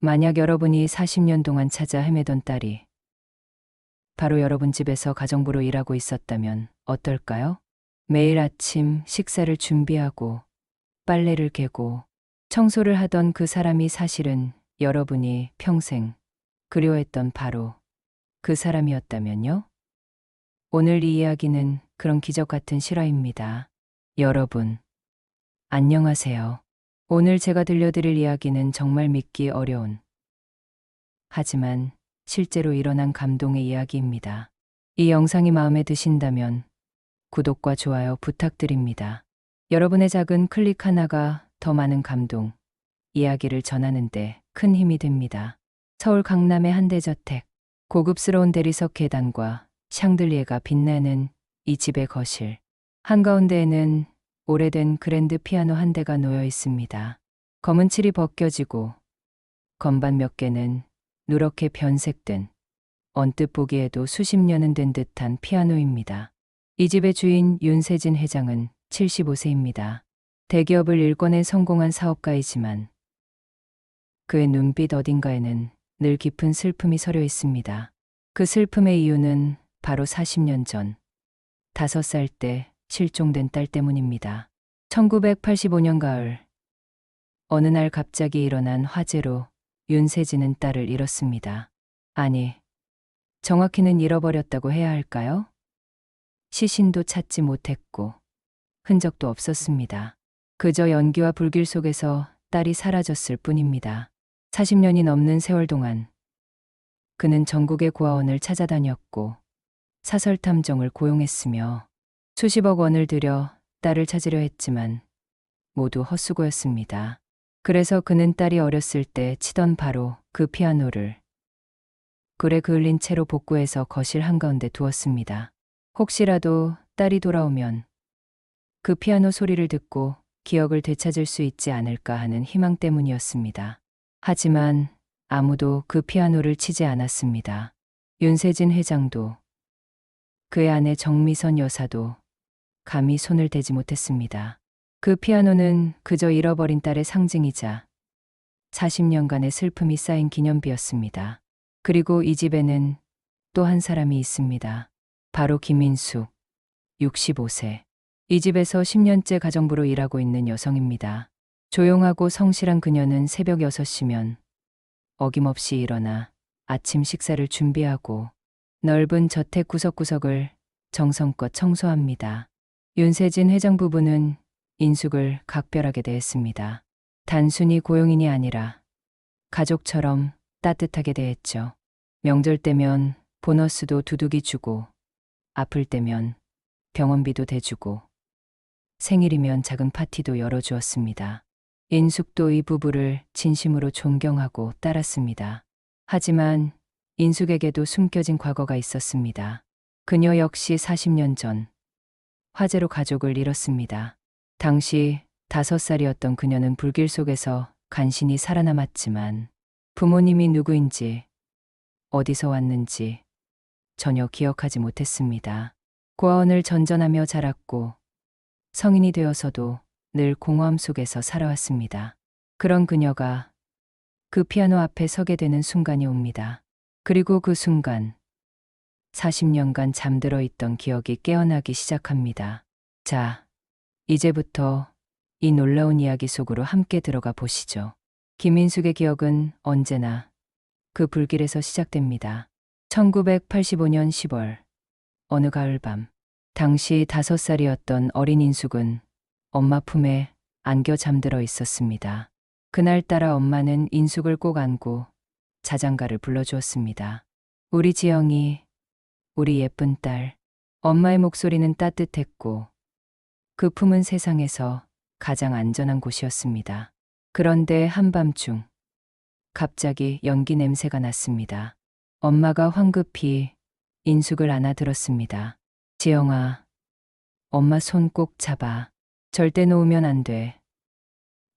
만약 여러분이 40년 동안 찾아 헤매던 딸이 바로 여러분 집에서 가정부로 일하고 있었다면 어떨까요? 매일 아침 식사를 준비하고 빨래를 개고 청소를 하던 그 사람이 사실은 여러분이 평생 그리워했던 바로 그 사람이었다면요? 오늘 이 이야기는 그런 기적 같은 실화입니다. 여러분, 안녕하세요. 오늘 제가 들려드릴 이야기는 정말 믿기 어려운, 하지만 실제로 일어난 감동의 이야기입니다. 이 영상이 마음에 드신다면 구독과 좋아요 부탁드립니다. 여러분의 작은 클릭 하나가 더 많은 감동, 이야기를 전하는데 큰 힘이 됩니다. 서울 강남의 현대저택, 고급스러운 대리석 계단과 샹들리에가 빛나는 이 집의 거실. 한가운데에는 오래된 그랜드 피아노 한 대가 놓여 있습니다. 검은 칠이 벗겨지고 건반 몇 개는 누렇게 변색된, 언뜻 보기에도 수십 년은 된 듯한 피아노입니다. 이 집의 주인 윤세진 회장은 75세입니다. 대기업을 일권에 성공한 사업가이지만 그의 눈빛 어딘가에는 늘 깊은 슬픔이 서려 있습니다. 그 슬픔의 이유는 바로 40년 전, 5살 때 실종된 딸 때문입니다. 1985년 가을, 어느 날 갑자기 일어난 화재로 윤세진은 딸을 잃었습니다. 아니, 정확히는 잃어버렸다고 해야 할까요? 시신도 찾지 못했고 흔적도 없었습니다. 그저 연기와 불길 속에서 딸이 사라졌을 뿐입니다. 40년이 넘는 세월 동안 그는 전국의 고아원을 찾아다녔고 사설 탐정을 고용했으며 수십억 원을 들여 딸을 찾으려 했지만 모두 헛수고였습니다. 그래서 그는 딸이 어렸을 때 치던 바로 그 피아노를 굴에 그을린 채로 복구해서 거실 한가운데 두었습니다. 혹시라도 딸이 돌아오면 그 피아노 소리를 듣고 기억을 되찾을 수 있지 않을까 하는 희망 때문이었습니다. 하지만 아무도 그 피아노를 치지 않았습니다. 윤세진 회장도 그의 아내 정미선 여사도 감히 손을 대지 못했습니다. 그 피아노는 그저 잃어버린 딸의 상징이자 40년간의 슬픔이 쌓인 기념비였습니다. 그리고 이 집에는 또 한 사람이 있습니다. 바로 김인숙, 65세. 이 집에서 10년째 가정부로 일하고 있는 여성입니다. 조용하고 성실한 그녀는 새벽 6시면 어김없이 일어나 아침 식사를 준비하고 넓은 저택 구석구석을 정성껏 청소합니다. 윤세진 회장 부부는 인숙을 각별하게 대했습니다. 단순히 고용인이 아니라 가족처럼 따뜻하게 대했죠. 명절 때면 보너스도 두둑이 주고, 아플 때면 병원비도 대주고, 생일이면 작은 파티도 열어주었습니다. 인숙도 이 부부를 진심으로 존경하고 따랐습니다. 하지만 인숙에게도 숨겨진 과거가 있었습니다. 그녀 역시 40년 전 화재로 가족을 잃었습니다. 당시 5살이었던 그녀는 불길 속에서 간신히 살아남았지만 부모님이 누구인지, 어디서 왔는지 전혀 기억하지 못했습니다. 고아원을 전전하며 자랐고 성인이 되어서도 늘 공허함 속에서 살아왔습니다. 그런 그녀가 그 피아노 앞에 서게 되는 순간이 옵니다. 그리고 그 순간 40년간 잠들어 있던 기억이 깨어나기 시작합니다. 자, 이제부터 이 놀라운 이야기 속으로 함께 들어가 보시죠. 김인숙의 기억은 언제나 그 불길에서 시작됩니다. 1985년 10월, 어느 가을밤, 당시 5살이었던 어린 인숙은 엄마 품에 안겨 잠들어 있었습니다. 그날따라 엄마는 인숙을 꼭 안고 자장가를 불러주었습니다. 우리 지영이, 우리 예쁜 딸. 엄마의 목소리는 따뜻했고 그 품은 세상에서 가장 안전한 곳이었습니다. 그런데 한밤중 갑자기 연기 냄새가 났습니다. 엄마가 황급히 인숙을 안아들었습니다. 지영아, 엄마 손 꼭 잡아. 절대 놓으면 안 돼.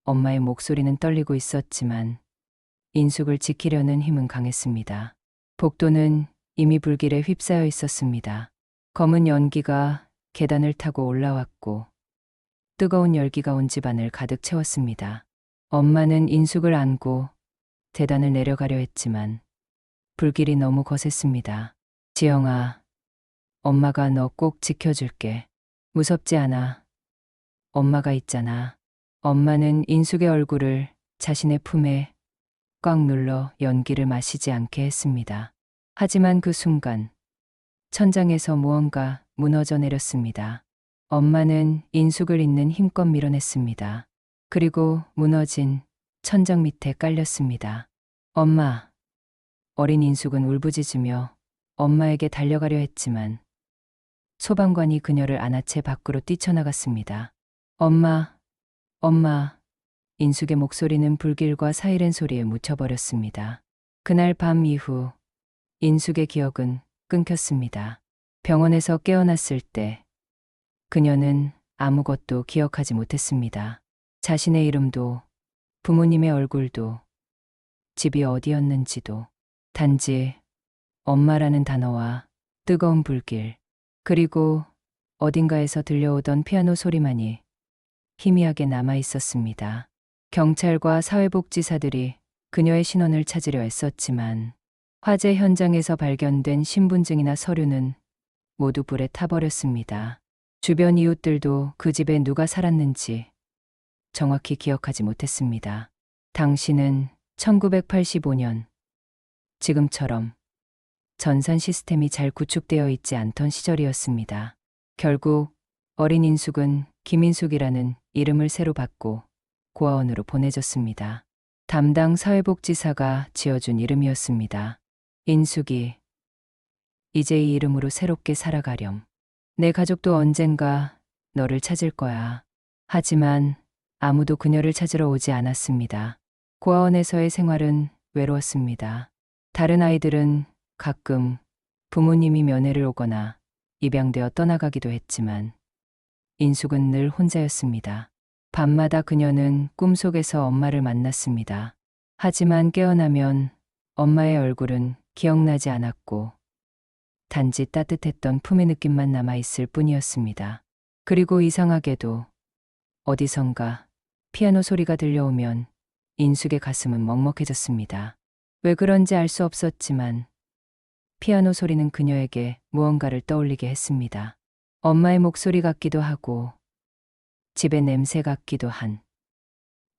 엄마의 목소리는 떨리고 있었지만 인숙을 지키려는 힘은 강했습니다. 복도는 이미 불길에 휩싸여 있었습니다. 검은 연기가 계단을 타고 올라왔고 뜨거운 열기가 온 집안을 가득 채웠습니다. 엄마는 인숙을 안고 계단을 내려가려 했지만 불길이 너무 거셌습니다. 지영아, 엄마가 너 꼭 지켜줄게. 무섭지 않아. 엄마가 있잖아. 엄마는 인숙의 얼굴을 자신의 품에 꽉 눌러 연기를 마시지 않게 했습니다. 하지만 그 순간 천장에서 무언가 무너져 내렸습니다. 엄마는 인숙을 있는 힘껏 밀어냈습니다. 그리고 무너진 천장 밑에 깔렸습니다. 엄마. 어린 인숙은 울부짖으며 엄마에게 달려가려 했지만 소방관이 그녀를 안아 채 밖으로 뛰쳐나갔습니다. 엄마, 엄마. 인숙의 목소리는 불길과 사이렌 소리에 묻혀버렸습니다. 그날 밤 이후 인숙의 기억은 끊겼습니다. 병원에서 깨어났을 때 그녀는 아무것도 기억하지 못했습니다. 자신의 이름도, 부모님의 얼굴도, 집이 어디였는지도, 단지 엄마라는 단어와 뜨거운 불길, 그리고 어딘가에서 들려오던 피아노 소리만이 희미하게 남아 있었습니다. 경찰과 사회복지사들이 그녀의 신원을 찾으려 애썼지만 화재 현장에서 발견된 신분증이나 서류는 모두 불에 타버렸습니다. 주변 이웃들도 그 집에 누가 살았는지 정확히 기억하지 못했습니다. 당시는 1985년, 지금처럼 전산 시스템이 잘 구축되어 있지 않던 시절이었습니다. 결국 어린 인숙은 김인숙이라는 이름을 새로 받고 고아원으로 보내졌습니다. 담당 사회복지사가 지어준 이름이었습니다. 인숙이, 이제 이 이름으로 새롭게 살아가렴. 내 가족도 언젠가 너를 찾을 거야. 하지만 아무도 그녀를 찾으러 오지 않았습니다. 고아원에서의 생활은 외로웠습니다. 다른 아이들은 가끔 부모님이 면회를 오거나 입양되어 떠나가기도 했지만 인숙은 늘 혼자였습니다. 밤마다 그녀는 꿈속에서 엄마를 만났습니다. 하지만 깨어나면 엄마의 얼굴은 기억나지 않았고 단지 따뜻했던 품의 느낌만 남아있을 뿐이었습니다. 그리고 이상하게도 어디선가 피아노 소리가 들려오면 인숙의 가슴은 먹먹해졌습니다. 왜 그런지 알 수 없었지만 피아노 소리는 그녀에게 무언가를 떠올리게 했습니다. 엄마의 목소리 같기도 하고 집의 냄새 같기도 한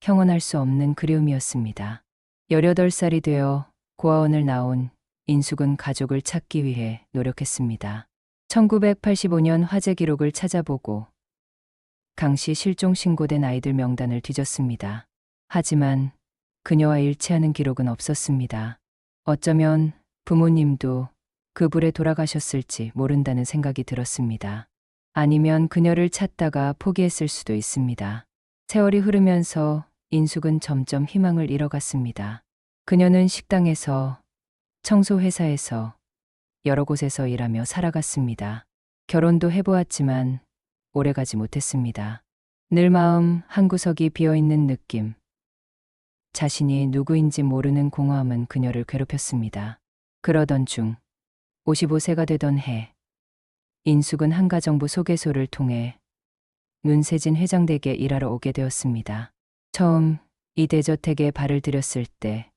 형언할 수 없는 그리움이었습니다. 18살이 되어 고아원을 나온 인숙은 가족을 찾기 위해 노력했습니다. 1985년 화재 기록을 찾아보고 당시 실종 신고된 아이들 명단을 뒤졌습니다. 하지만 그녀와 일치하는 기록은 없었습니다. 어쩌면 부모님도 그 불에 돌아가셨을지 모른다는 생각이 들었습니다. 아니면 그녀를 찾다가 포기했을 수도 있습니다. 세월이 흐르면서 인숙은 점점 희망을 잃어갔습니다. 그녀는 식당에서, 청소회사에서, 여러 곳에서 일하며 살아갔습니다. 결혼도 해보았지만 오래가지 못했습니다. 늘 마음 한구석이 비어있는 느낌. 자신이 누구인지 모르는 공허함은 그녀를 괴롭혔습니다. 그러던 중 55세가 되던 해 인숙은 한가정부 소개소를 통해 윤세진 회장댁에 일하러 오게 되었습니다. 처음 이 대저택에 발을 들였을 때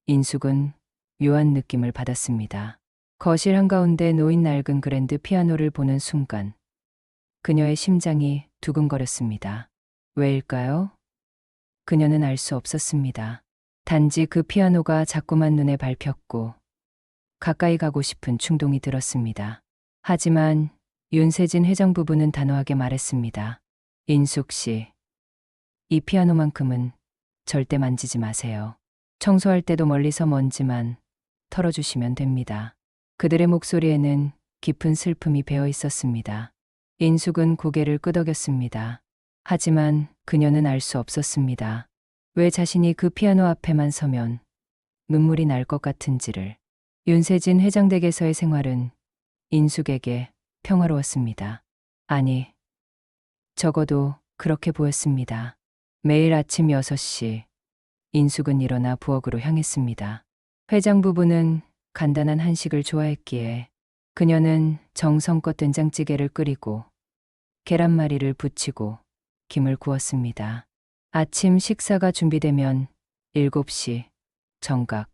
인숙은 묘한 느낌을 받았습니다. 거실 한가운데 놓인 낡은 그랜드 피아노를 보는 순간 그녀의 심장이 두근거렸습니다. 왜일까요? 그녀는 알 수 없었습니다. 단지 그 피아노가 자꾸만 눈에 밟혔고 가까이 가고 싶은 충동이 들었습니다. 하지만 윤세진 회장 부부는 단호하게 말했습니다. 인숙 씨, 이 피아노만큼은 절대 만지지 마세요. 청소할 때도 멀리서 먼지만 털어주시면 됩니다. 그들의 목소리에는 깊은 슬픔이 배어 있었습니다. 인숙은 고개를 끄덕였습니다. 하지만 그녀는 알 수 없었습니다. 왜 자신이 그 피아노 앞에만 서면 눈물이 날 것 같은지를. 윤세진 회장 댁에서의 생활은 인숙에게 평화로웠습니다. 아니, 적어도 그렇게 보였습니다. 매일 아침 6시, 인숙은 일어나 부엌으로 향했습니다. 회장 부부는 간단한 한식을 좋아했기에 그녀는 정성껏 된장찌개를 끓이고 계란말이를 부치고 김을 구웠습니다. 아침 식사가 준비되면 7시, 정각,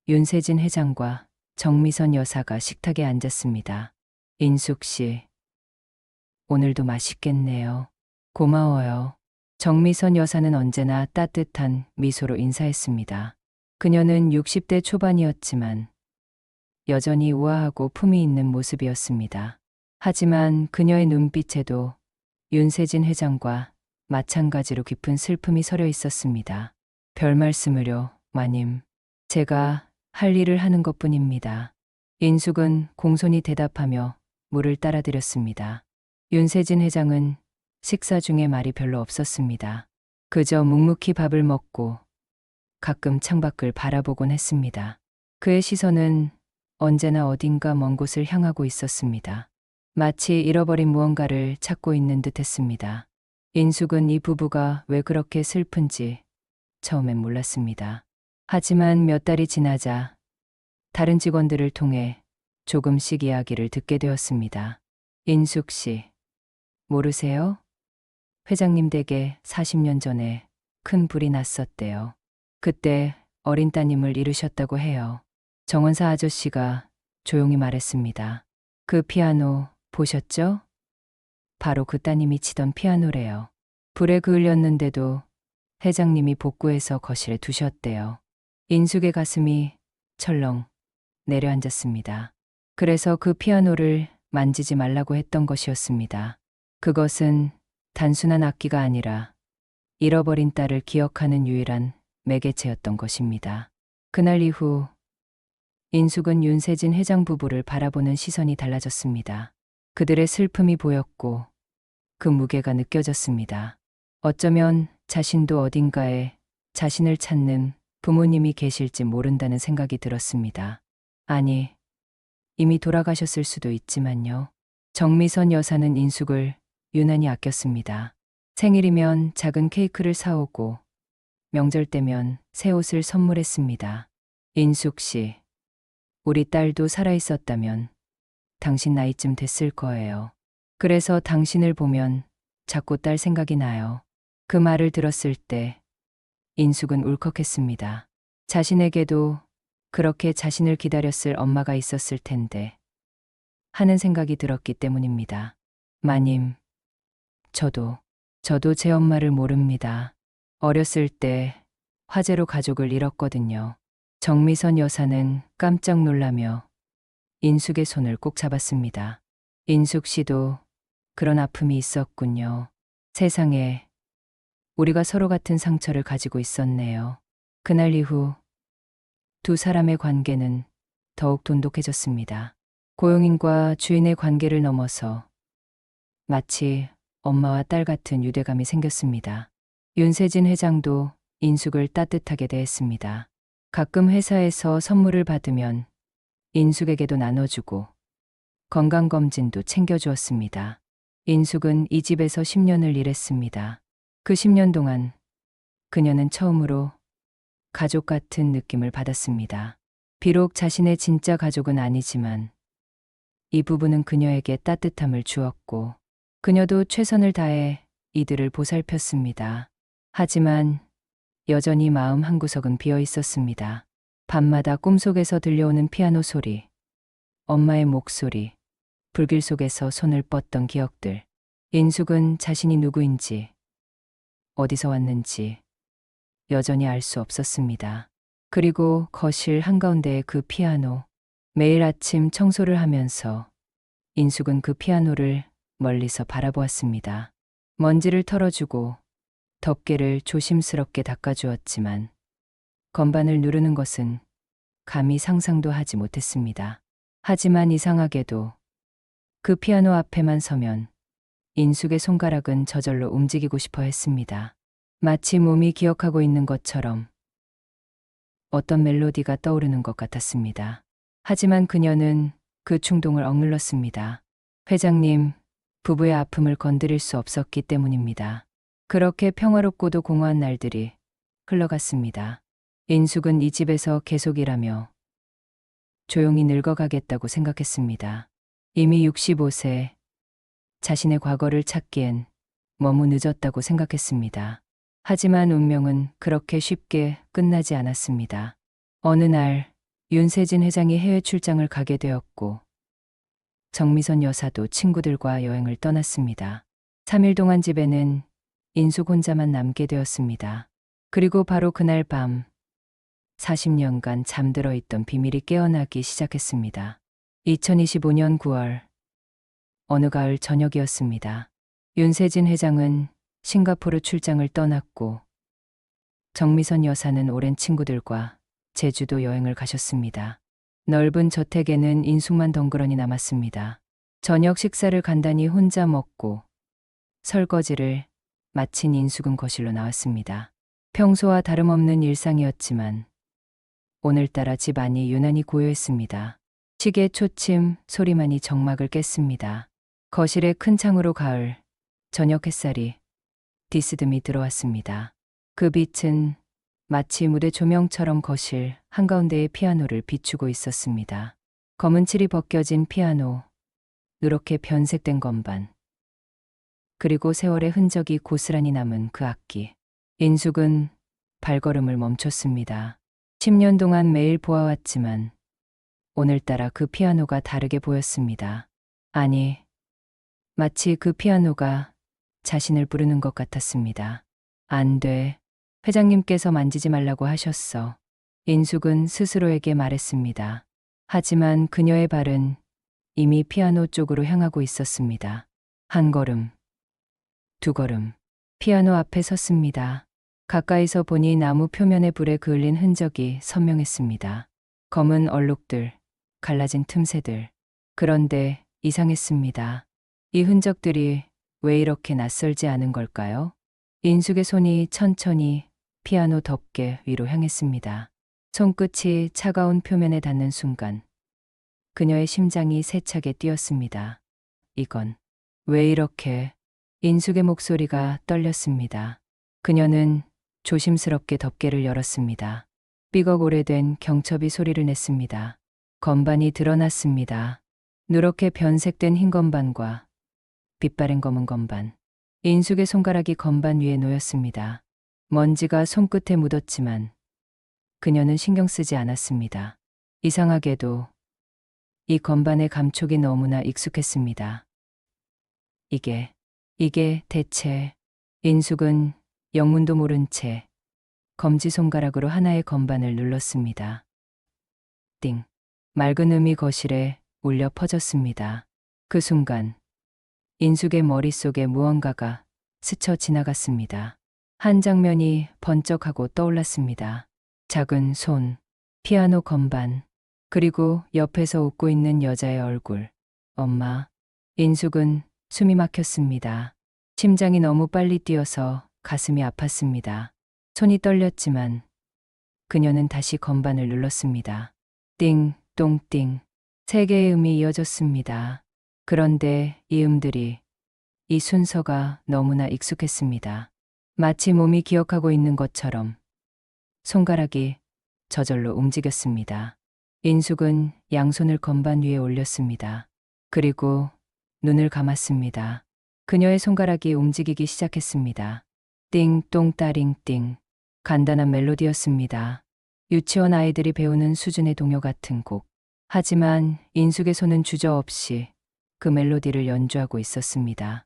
윤세진 회장과 정미선 여사가 식탁에 앉았습니다. 인숙 씨, 오늘도 맛있겠네요. 고마워요. 정미선 여사는 언제나 따뜻한 미소로 인사했습니다. 그녀는 60대 초반이었지만 여전히 우아하고 품위 있는 모습이었습니다. 하지만 그녀의 눈빛에도 윤세진 회장과 마찬가지로 깊은 슬픔이 서려 있었습니다. 별 말씀을요, 마님. 제가 할 일을 하는 것뿐입니다. 인숙은 공손히 대답하며 물을 따라드렸습니다. 윤세진 회장은 식사 중에 말이 별로 없었습니다. 그저 묵묵히 밥을 먹고 가끔 창밖을 바라보곤 했습니다. 그의 시선은 언제나 어딘가 먼 곳을 향하고 있었습니다. 마치 잃어버린 무언가를 찾고 있는 듯 했습니다. 인숙은 이 부부가 왜 그렇게 슬픈지 처음엔 몰랐습니다. 하지만 몇 달이 지나자 다른 직원들을 통해 조금씩 이야기를 듣게 되었습니다. 인숙 씨, 모르세요? 회장님 댁에 40년 전에 큰 불이 났었대요. 그때 어린 따님을 잃으셨다고 해요. 정원사 아저씨가 조용히 말했습니다. 그 피아노 보셨죠? 바로 그 따님이 치던 피아노래요. 불에 그을렸는데도 회장님이 복구해서 거실에 두셨대요. 인숙의 가슴이 철렁 내려앉았습니다. 그래서 그 피아노를 만지지 말라고 했던 것이었습니다. 그것은 단순한 악기가 아니라 잃어버린 딸을 기억하는 유일한 매개체였던 것입니다. 그날 이후 인숙은 윤세진 회장 부부를 바라보는 시선이 달라졌습니다. 그들의 슬픔이 보였고 그 무게가 느껴졌습니다. 어쩌면 자신도 어딘가에 자신을 찾는 부모님이 계실지 모른다는 생각이 들었습니다. 아니, 이미 돌아가셨을 수도 있지만요. 정미선 여사는 인숙을 유난히 아꼈습니다. 생일이면 작은 케이크를 사오고 명절 때면 새 옷을 선물했습니다. 인숙 씨, 우리 딸도 살아있었다면 당신 나이쯤 됐을 거예요. 그래서 당신을 보면 자꾸 딸 생각이 나요. 그 말을 들었을 때 인숙은 울컥했습니다. 자신에게도 그렇게 자신을 기다렸을 엄마가 있었을 텐데 하는 생각이 들었기 때문입니다. 마님, 저도 제 엄마를 모릅니다. 어렸을 때 화재로 가족을 잃었거든요. 정미선 여사는 깜짝 놀라며 인숙의 손을 꼭 잡았습니다. 인숙 씨도 그런 아픔이 있었군요. 세상에, 우리가 서로 같은 상처를 가지고 있었네요. 그날 이후 두 사람의 관계는 더욱 돈독해졌습니다. 고용인과 주인의 관계를 넘어서 마치 엄마와 딸 같은 유대감이 생겼습니다. 윤세진 회장도 인숙을 따뜻하게 대했습니다. 가끔 회사에서 선물을 받으면 인숙에게도 나눠주고 건강검진도 챙겨주었습니다. 인숙은 이 집에서 10년을 일했습니다. 그 10년 동안 그녀는 처음으로 가족 같은 느낌을 받았습니다. 비록 자신의 진짜 가족은 아니지만 이 부부는 그녀에게 따뜻함을 주었고 그녀도 최선을 다해 이들을 보살폈습니다. 하지만 여전히 마음 한구석은 비어 있었습니다. 밤마다 꿈속에서 들려오는 피아노 소리, 엄마의 목소리, 불길 속에서 손을 뻗던 기억들. 인숙은 자신이 누구인지, 어디서 왔는지 여전히 알 수 없었습니다. 그리고 거실 한가운데의 그 피아노. 매일 아침 청소를 하면서 인숙은 그 피아노를 멀리서 바라보았습니다. 먼지를 털어주고 덮개를 조심스럽게 닦아주었지만 건반을 누르는 것은 감히 상상도 하지 못했습니다. 하지만 이상하게도 그 피아노 앞에만 서면 인숙의 손가락은 저절로 움직이고 싶어 했습니다. 마치 몸이 기억하고 있는 것처럼 어떤 멜로디가 떠오르는 것 같았습니다. 하지만 그녀는 그 충동을 억눌렀습니다. 회장님, 부부의 아픔을 건드릴 수 없었기 때문입니다. 그렇게 평화롭고도 공허한 날들이 흘러갔습니다. 인숙은 이 집에서 계속 일하며 조용히 늙어가겠다고 생각했습니다. 이미 65세, 자신의 과거를 찾기엔 너무 늦었다고 생각했습니다. 하지만 운명은 그렇게 쉽게 끝나지 않았습니다. 어느 날 윤세진 회장이 해외 출장을 가게 되었고 정미선 여사도 친구들과 여행을 떠났습니다. 3일 동안 집에는 인숙 혼자만 남게 되었습니다. 그리고 바로 그날 밤 40년간 잠들어 있던 비밀이 깨어나기 시작했습니다. 2025년 9월 어느 가을 저녁이었습니다. 윤세진 회장은 싱가포르 출장을 떠났고 정미선 여사는 오랜 친구들과 제주도 여행을 가셨습니다. 넓은 저택에는 인숙만 덩그러니 남았습니다. 저녁 식사를 간단히 혼자 먹고 설거지를 마친 인숙은 거실로 나왔습니다. 평소와 다름없는 일상이었지만 오늘따라 집 안이 유난히 고요했습니다. 시계 초침 소리만이 정막을 깼습니다. 거실의 큰 창으로 가을 저녁 햇살이 디스듬이 들어왔습니다. 그 빛은 마치 무대 조명처럼 거실 한가운데의 피아노를 비추고 있었습니다. 검은 칠이 벗겨진 피아노, 누렇게 변색된 건반, 그리고 세월의 흔적이 고스란히 남은 그 악기. 인숙은 발걸음을 멈췄습니다. 10년 동안 매일 보아왔지만 오늘따라 그 피아노가 다르게 보였습니다. 아니, 마치 그 피아노가 자신을 부르는 것 같았습니다. 안 돼. 회장님께서 만지지 말라고 하셨어. 인숙은 스스로에게 말했습니다. 하지만 그녀의 발은 이미 피아노 쪽으로 향하고 있었습니다. 한 걸음, 두 걸음, 피아노 앞에 섰습니다. 가까이서 보니 나무 표면에 불에 그을린 흔적이 선명했습니다. 검은 얼룩들, 갈라진 틈새들. 그런데 이상했습니다. 이 흔적들이 왜 이렇게 낯설지 않은 걸까요? 인숙의 손이 천천히 피아노 덮개 위로 향했습니다. 손끝이 차가운 표면에 닿는 순간 그녀의 심장이 세차게 뛰었습니다. 이건 왜 이렇게? 인숙의 목소리가 떨렸습니다. 그녀는 조심스럽게 덮개를 열었습니다. 삐걱 오래된 경첩이 소리를 냈습니다. 건반이 드러났습니다. 누렇게 변색된 흰 건반과 빛바랜 검은 건반. 인숙의 손가락이 건반 위에 놓였습니다. 먼지가 손끝에 묻었지만 그녀는 신경 쓰지 않았습니다. 이상하게도 이 건반의 감촉이 너무나 익숙했습니다. 이게 대체. 인숙은 영문도 모른 채 검지손가락으로 하나의 건반을 눌렀습니다. 띵. 맑은 음이 거실에 울려 퍼졌습니다. 그 순간 인숙의 머릿속에 무언가가 스쳐 지나갔습니다. 한 장면이 번쩍하고 떠올랐습니다. 작은 손, 피아노 건반, 그리고 옆에서 웃고 있는 여자의 얼굴. 엄마. 인숙은 숨이 막혔습니다. 심장이 너무 빨리 뛰어서 가슴이 아팠습니다. 손이 떨렸지만 그녀는 다시 건반을 눌렀습니다. 띵, 똥띵. 세 개의 음이 이어졌습니다. 그런데 이 음들이, 이 순서가 너무나 익숙했습니다. 마치 몸이 기억하고 있는 것처럼 손가락이 저절로 움직였습니다. 인숙은 양손을 건반 위에 올렸습니다. 그리고 눈을 감았습니다. 그녀의 손가락이 움직이기 시작했습니다. 띵똥 따링 띵. 간단한 멜로디였습니다. 유치원 아이들이 배우는 수준의 동요 같은 곡. 하지만 인숙의 손은 주저없이 그 멜로디를 연주하고 있었습니다.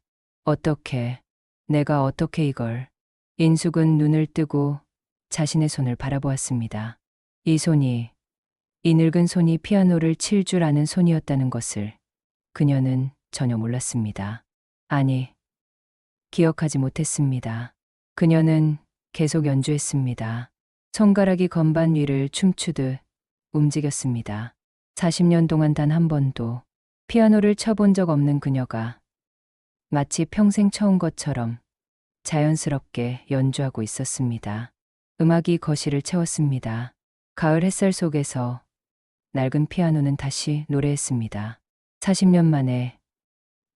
내가 어떻게 이걸. 인숙은 눈을 뜨고 자신의 손을 바라보았습니다. 이 늙은 손이 피아노를 칠 줄 아는 손이었다는 것을 그녀는 전혀 몰랐습니다. 아니, 기억하지 못했습니다. 그녀는 계속 연주했습니다. 손가락이 건반 위를 춤추듯 움직였습니다. 40년 동안 단 한 번도 피아노를 쳐본 적 없는 그녀가 마치 평생 처음 것처럼 자연스럽게 연주하고 있었습니다. 음악이 거실을 채웠습니다. 가을 햇살 속에서 낡은 피아노는 다시 노래했습니다. 40년 만에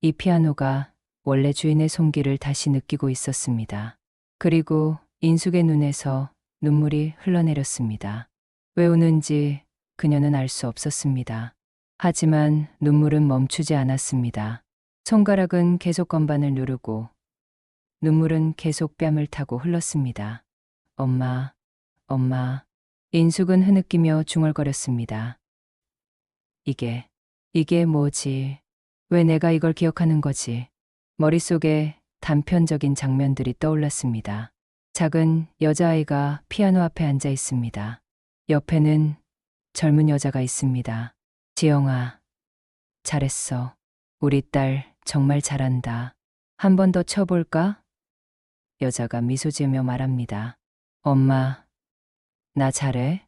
이 피아노가 원래 주인의 손길을 다시 느끼고 있었습니다. 그리고 인숙의 눈에서 눈물이 흘러내렸습니다. 왜 우는지 그녀는 알 수 없었습니다. 하지만 눈물은 멈추지 않았습니다. 손가락은 계속 건반을 누르고 눈물은 계속 뺨을 타고 흘렀습니다. 엄마. 인숙은 흐느끼며 중얼거렸습니다. 이게 뭐지? 왜 내가 이걸 기억하는 거지? 머릿속에 단편적인 장면들이 떠올랐습니다. 작은 여자아이가 피아노 앞에 앉아 있습니다. 옆에는 젊은 여자가 있습니다. 지영아, 잘했어. 우리 딸 정말 잘한다. 한 번 더 쳐볼까? 여자가 미소 지으며 말합니다. 엄마, 나 잘해?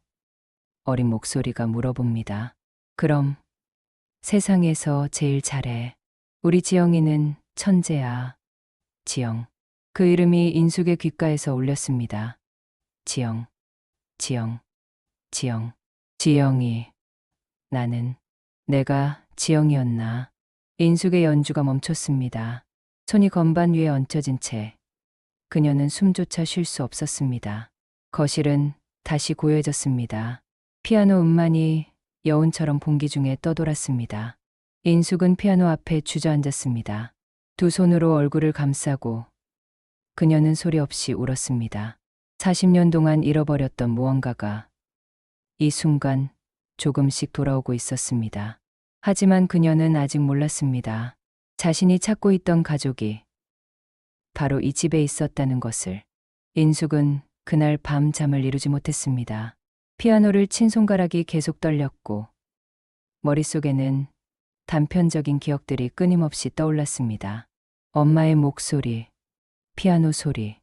어린 목소리가 물어봅니다. 그럼 세상에서 제일 잘해. 우리 지영이는 천재야. 지영. 그 이름이 인숙의 귓가에서 울렸습니다. 지영, 지영, 지영, 지영이. 내가 지영이었나. 인숙의 연주가 멈췄습니다. 손이 건반 위에 얹혀진 채 그녀는 숨조차 쉴 수 없었습니다. 거실은 다시 고요해졌습니다. 피아노 음만이 여운처럼 봉기 중에 떠돌았습니다. 인숙은 피아노 앞에 주저앉았습니다. 두 손으로 얼굴을 감싸고 그녀는 소리 없이 울었습니다. 40년 동안 잃어버렸던 무언가가 이 순간 조금씩 돌아오고 있었습니다. 하지만 그녀는 아직 몰랐습니다. 자신이 찾고 있던 가족이 바로 이 집에 있었다는 것을. 인숙은 그날 밤 잠을 이루지 못했습니다. 피아노를 친 손가락이 계속 떨렸고 머릿속에는 단편적인 기억들이 끊임없이 떠올랐습니다. 엄마의 목소리, 피아노 소리,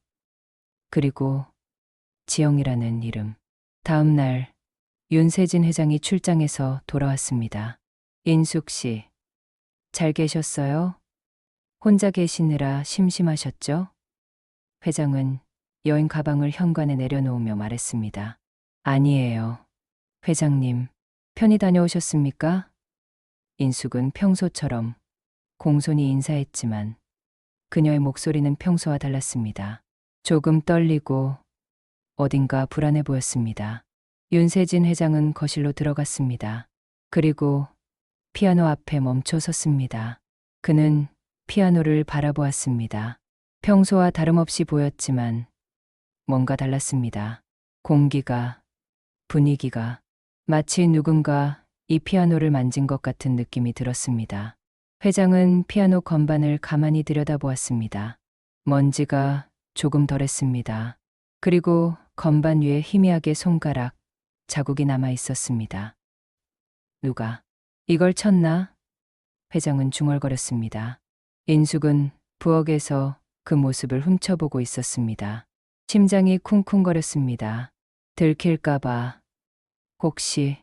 그리고 지영이라는 이름. 다음 날 윤세진 회장이 출장해서 돌아왔습니다. 인숙 씨, 잘 계셨어요? 혼자 계시느라 심심하셨죠? 회장은 여행 가방을 현관에 내려놓으며 말했습니다. 아니에요. 회장님, 편히 다녀오셨습니까? 인숙은 평소처럼 공손히 인사했지만 그녀의 목소리는 평소와 달랐습니다. 조금 떨리고 어딘가 불안해 보였습니다. 윤세진 회장은 거실로 들어갔습니다. 그리고 피아노 앞에 멈춰 섰습니다. 그는 피아노를 바라보았습니다. 평소와 다름없이 보였지만 뭔가 달랐습니다. 공기가, 분위기가, 마치 누군가 이 피아노를 만진 것 같은 느낌이 들었습니다. 회장은 피아노 건반을 가만히 들여다보았습니다. 먼지가 조금 덜했습니다. 그리고 건반 위에 희미하게 손가락 자국이 남아 있었습니다. 누가 이걸 쳤나? 회장은 중얼거렸습니다. 인숙은 부엌에서 그 모습을 훔쳐보고 있었습니다. 심장이 쿵쿵거렸습니다. 들킬까봐, 혹시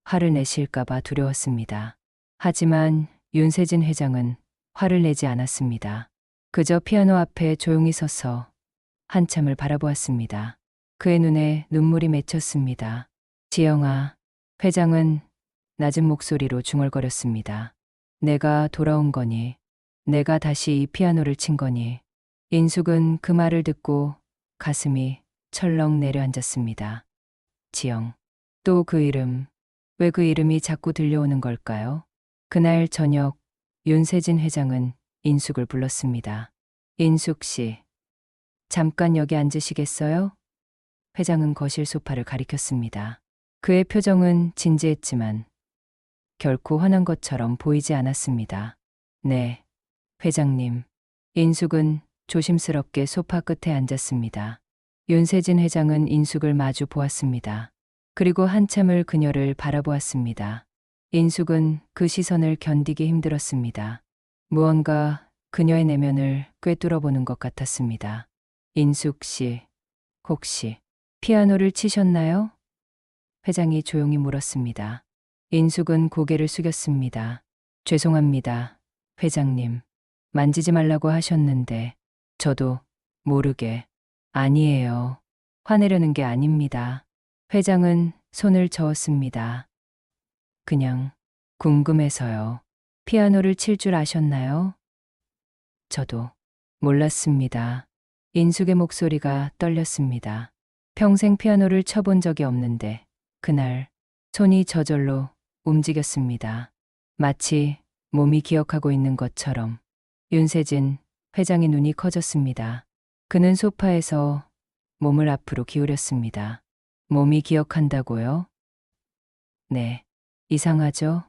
화를 내실까봐 두려웠습니다. 하지만 윤세진 회장은 화를 내지 않았습니다. 그저 피아노 앞에 조용히 서서 한참을 바라보았습니다. 그의 눈에 눈물이 맺혔습니다. 지영아, 회장은 낮은 목소리로 중얼거렸습니다. 내가 돌아온 거니, 내가 다시 이 피아노를 친 거니. 인숙은 그 말을 듣고 가슴이 철렁 내려앉았습니다. 지영. 또 그 이름, 왜 그 이름이 자꾸 들려오는 걸까요? 그날 저녁 윤세진 회장은 인숙을 불렀습니다. 인숙 씨, 잠깐 여기 앉으시겠어요? 회장은 거실 소파를 가리켰습니다. 그의 표정은 진지했지만 결코 화난 것처럼 보이지 않았습니다. 네, 회장님. 인숙은 조심스럽게 소파 끝에 앉았습니다. 윤세진 회장은 인숙을 마주 보았습니다. 그리고 한참을 그녀를 바라보았습니다. 인숙은 그 시선을 견디기 힘들었습니다. 무언가 그녀의 내면을 꿰뚫어보는 것 같았습니다. 인숙 씨, 혹시 피아노를 치셨나요? 회장이 조용히 물었습니다. 인숙은 고개를 숙였습니다. 죄송합니다, 회장님. 만지지 말라고 하셨는데 저도 모르게. 아니에요. 화내려는 게 아닙니다. 회장은 손을 저었습니다. 그냥 궁금해서요. 피아노를 칠 줄 아셨나요? 저도 몰랐습니다. 인숙의 목소리가 떨렸습니다. 평생 피아노를 쳐본 적이 없는데 그날 손이 저절로 움직였습니다. 마치 몸이 기억하고 있는 것처럼. 윤세진 회장의 눈이 커졌습니다. 그는 소파에서 몸을 앞으로 기울였습니다. 몸이 기억한다고요? 네. 이상하죠?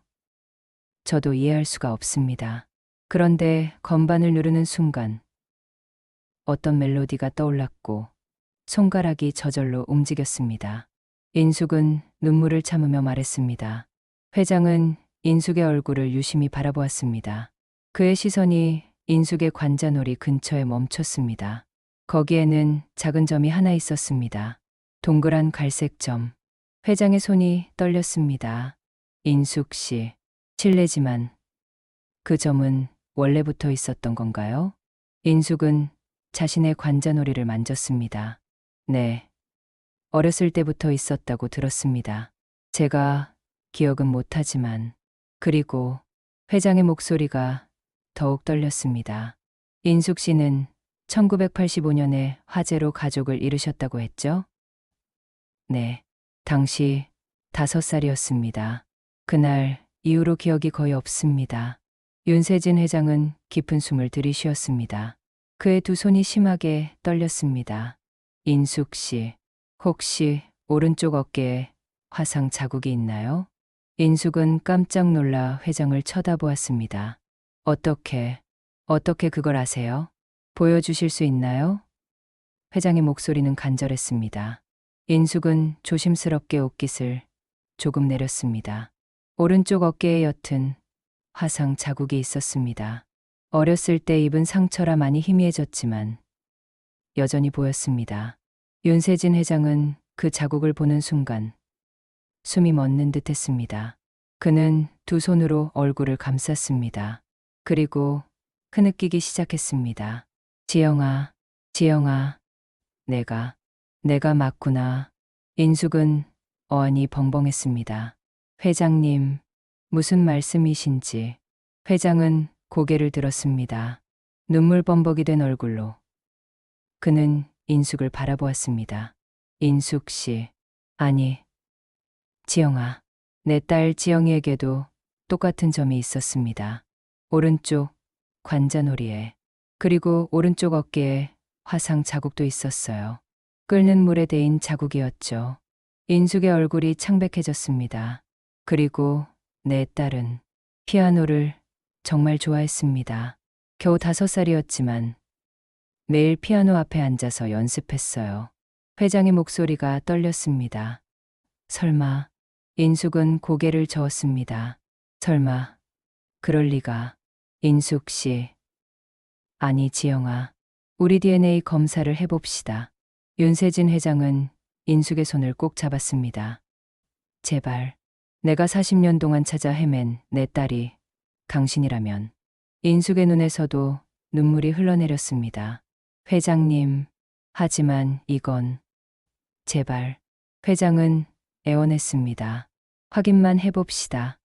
저도 이해할 수가 없습니다. 그런데 건반을 누르는 순간 어떤 멜로디가 떠올랐고 손가락이 저절로 움직였습니다. 인숙은 눈물을 참으며 말했습니다. 회장은 인숙의 얼굴을 유심히 바라보았습니다. 그의 시선이 인숙의 관자놀이 근처에 멈췄습니다. 거기에는 작은 점이 하나 있었습니다. 동그란 갈색 점. 회장의 손이 떨렸습니다. 인숙 씨, 실례지만 그 점은 원래 붙어 있었던 건가요? 인숙은 자신의 관자놀이를 만졌습니다. 네. 어렸을 때부터 있었다고 들었습니다. 제가 기억은 못하지만, 그리고 회장의 목소리가 더욱 떨렸습니다. 인숙 씨는 1985년에 화재로 가족을 잃으셨다고 했죠? 네. 당시 5살이었습니다. 그날 이후로 기억이 거의 없습니다. 윤세진 회장은 깊은 숨을 들이쉬었습니다. 그의 두 손이 심하게 떨렸습니다. 인숙 씨, 혹시 오른쪽 어깨에 화상 자국이 있나요? 인숙은 깜짝 놀라 회장을 쳐다보았습니다. 어떻게 그걸 아세요? 보여주실 수 있나요? 회장의 목소리는 간절했습니다. 인숙은 조심스럽게 옷깃을 조금 내렸습니다. 오른쪽 어깨에 옅은 화상 자국이 있었습니다. 어렸을 때 입은 상처라 많이 희미해졌지만 여전히 보였습니다. 윤세진 회장은 그 자국을 보는 순간 숨이 멎는 듯 했습니다. 그는 두 손으로 얼굴을 감쌌습니다. 그리고 흐느끼기 시작했습니다. 지영아, 지영아, 내가 맞구나. 인숙은 어안이 벙벙했습니다. 회장님, 무슨 말씀이신지. 회장은 고개를 들었습니다. 눈물 범벅이 된 얼굴로. 그는 인숙을 바라보았습니다. 인숙 씨, 아니, 지영아. 내 딸 지영이에게도 똑같은 점이 있었습니다. 오른쪽 관자놀이에, 그리고 오른쪽 어깨에 화상 자국도 있었어요. 끓는 물에 데인 자국이었죠. 인숙의 얼굴이 창백해졌습니다. 그리고 내 딸은 피아노를 정말 좋아했습니다. 겨우 5살이었지만 매일 피아노 앞에 앉아서 연습했어요. 회장의 목소리가 떨렸습니다. 설마. 인숙은 고개를 저었습니다. 설마. 그럴 리가. 인숙 씨. 아니, 지영아. 우리 DNA 검사를 해봅시다. 윤세진 회장은 인숙의 손을 꼭 잡았습니다. 제발. 내가 40년 동안 찾아 헤맨 내 딸이 당신이라면. 인숙의 눈에서도 눈물이 흘러내렸습니다. 회장님, 하지만 이건. 제발. 회장은 애원했습니다. 확인만 해봅시다.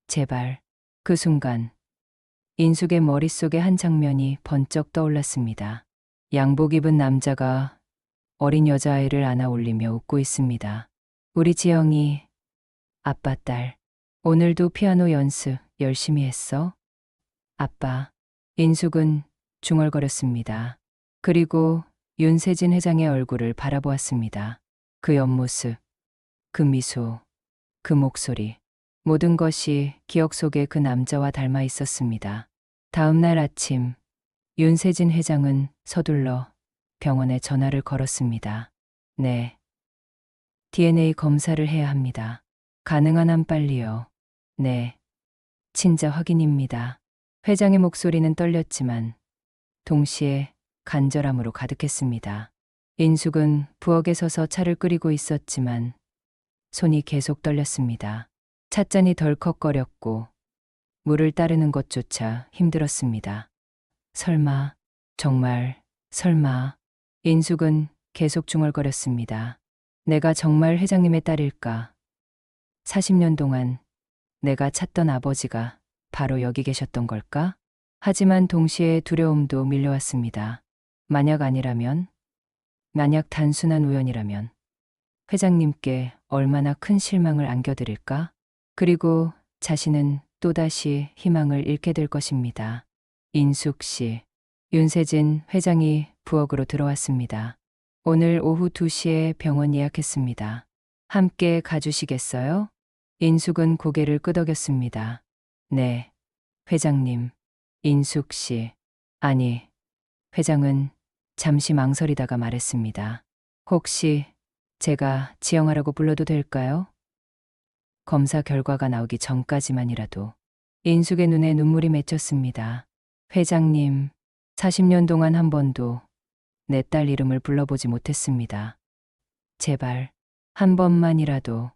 제발. 그 순간 인숙의 머릿속에 한 장면이 번쩍 떠올랐습니다. 양복 입은 남자가 어린 여자아이를 안아 올리며 웃고 있습니다. 우리 지영이, 아빠 딸, 오늘도 피아노 연습 열심히 했어? 아빠. 인숙은 중얼거렸습니다. 그리고 윤세진 회장의 얼굴을 바라보았습니다. 그 옆모습, 그 미소, 그 목소리, 모든 것이 기억 속에 그 남자와 닮아 있었습니다. 다음 날 아침, 윤세진 회장은 서둘러 병원에 전화를 걸었습니다. 네. DNA 검사를 해야 합니다. 가능한 한 빨리요. 네. 친자 확인입니다. 회장의 목소리는 떨렸지만 동시에 간절함으로 가득했습니다. 인숙은 부엌에 서서 차를 끓이고 있었지만 손이 계속 떨렸습니다. 찻잔이 덜컥거렸고 물을 따르는 것조차 힘들었습니다. 설마, 정말, 설마. 인숙은 계속 중얼거렸습니다. 내가 정말 회장님의 딸일까? 40년 동안 내가 찾던 아버지가 바로 여기 계셨던 걸까? 하지만 동시에 두려움도 밀려왔습니다. 만약 아니라면? 만약 단순한 우연이라면? 회장님께 얼마나 큰 실망을 안겨드릴까? 그리고 자신은 또다시 희망을 잃게 될 것입니다. 인숙 씨. 윤세진 회장이 부엌으로 들어왔습니다. 오늘 오후 2시에 병원 예약했습니다. 함께 가주시겠어요? 인숙은 고개를 끄덕였습니다. 네, 회장님. 인숙 씨. 아니, 회장은 잠시 망설이다가 말했습니다. 혹시 제가 지영아라고 불러도 될까요? 검사 결과가 나오기 전까지만이라도. 인숙의 눈에 눈물이 맺혔습니다. 회장님, 40년 동안 한 번도 내 딸 이름을 불러보지 못했습니다. 제발, 한 번만이라도.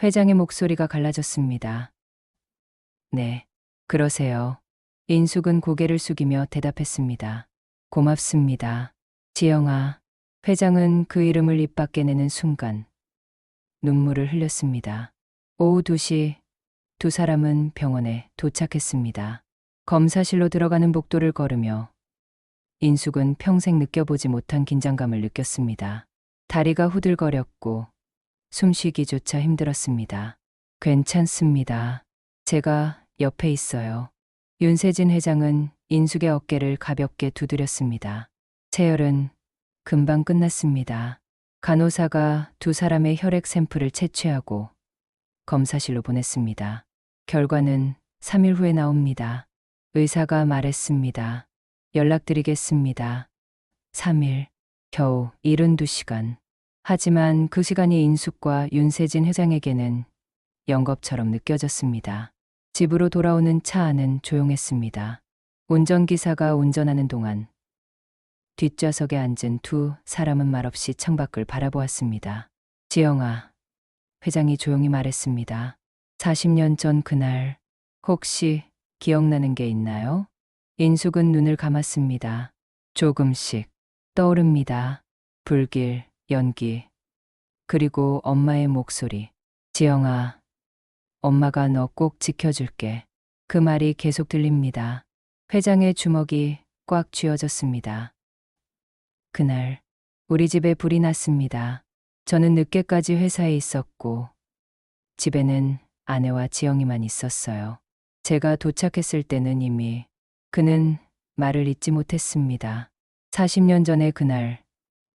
회장의 목소리가 갈라졌습니다. 네, 그러세요. 인숙은 고개를 숙이며 대답했습니다. 고맙습니다. 지영아. 회장은 그 이름을 입 밖에 내는 순간 눈물을 흘렸습니다. 오후 2시 두 사람은 병원에 도착했습니다. 검사실로 들어가는 복도를 걸으며 인숙은 평생 느껴보지 못한 긴장감을 느꼈습니다. 다리가 후들거렸고 숨쉬기조차 힘들었습니다. 괜찮습니다. 제가 옆에 있어요. 윤세진 회장은 인숙의 어깨를 가볍게 두드렸습니다. 체열은 금방 끝났습니다. 간호사가 두 사람의 혈액 샘플을 채취하고 검사실로 보냈습니다. 결과는 3일 후에 나옵니다. 의사가 말했습니다. 연락드리겠습니다. 3일, 겨우 72시간. 하지만 그 시간이 인숙과 윤세진 회장에게는 영겁처럼 느껴졌습니다. 집으로 돌아오는 차 안은 조용했습니다. 운전기사가 운전하는 동안 뒷좌석에 앉은 두 사람은 말없이 창밖을 바라보았습니다. 지영아, 회장이 조용히 말했습니다. 40년 전 그날, 혹시 기억나는 게 있나요? 인숙은 눈을 감았습니다. 조금씩 떠오릅니다. 불길, 연기, 그리고 엄마의 목소리. 지영아, 엄마가 너 꼭 지켜줄게. 그 말이 계속 들립니다. 회장의 주먹이 꽉 쥐어졌습니다. 그날 우리 집에 불이 났습니다. 저는 늦게까지 회사에 있었고 집에는 아내와 지영이만 있었어요. 제가 도착했을 때는 이미 그는 말을 잇지 못했습니다. 40년 전의 그날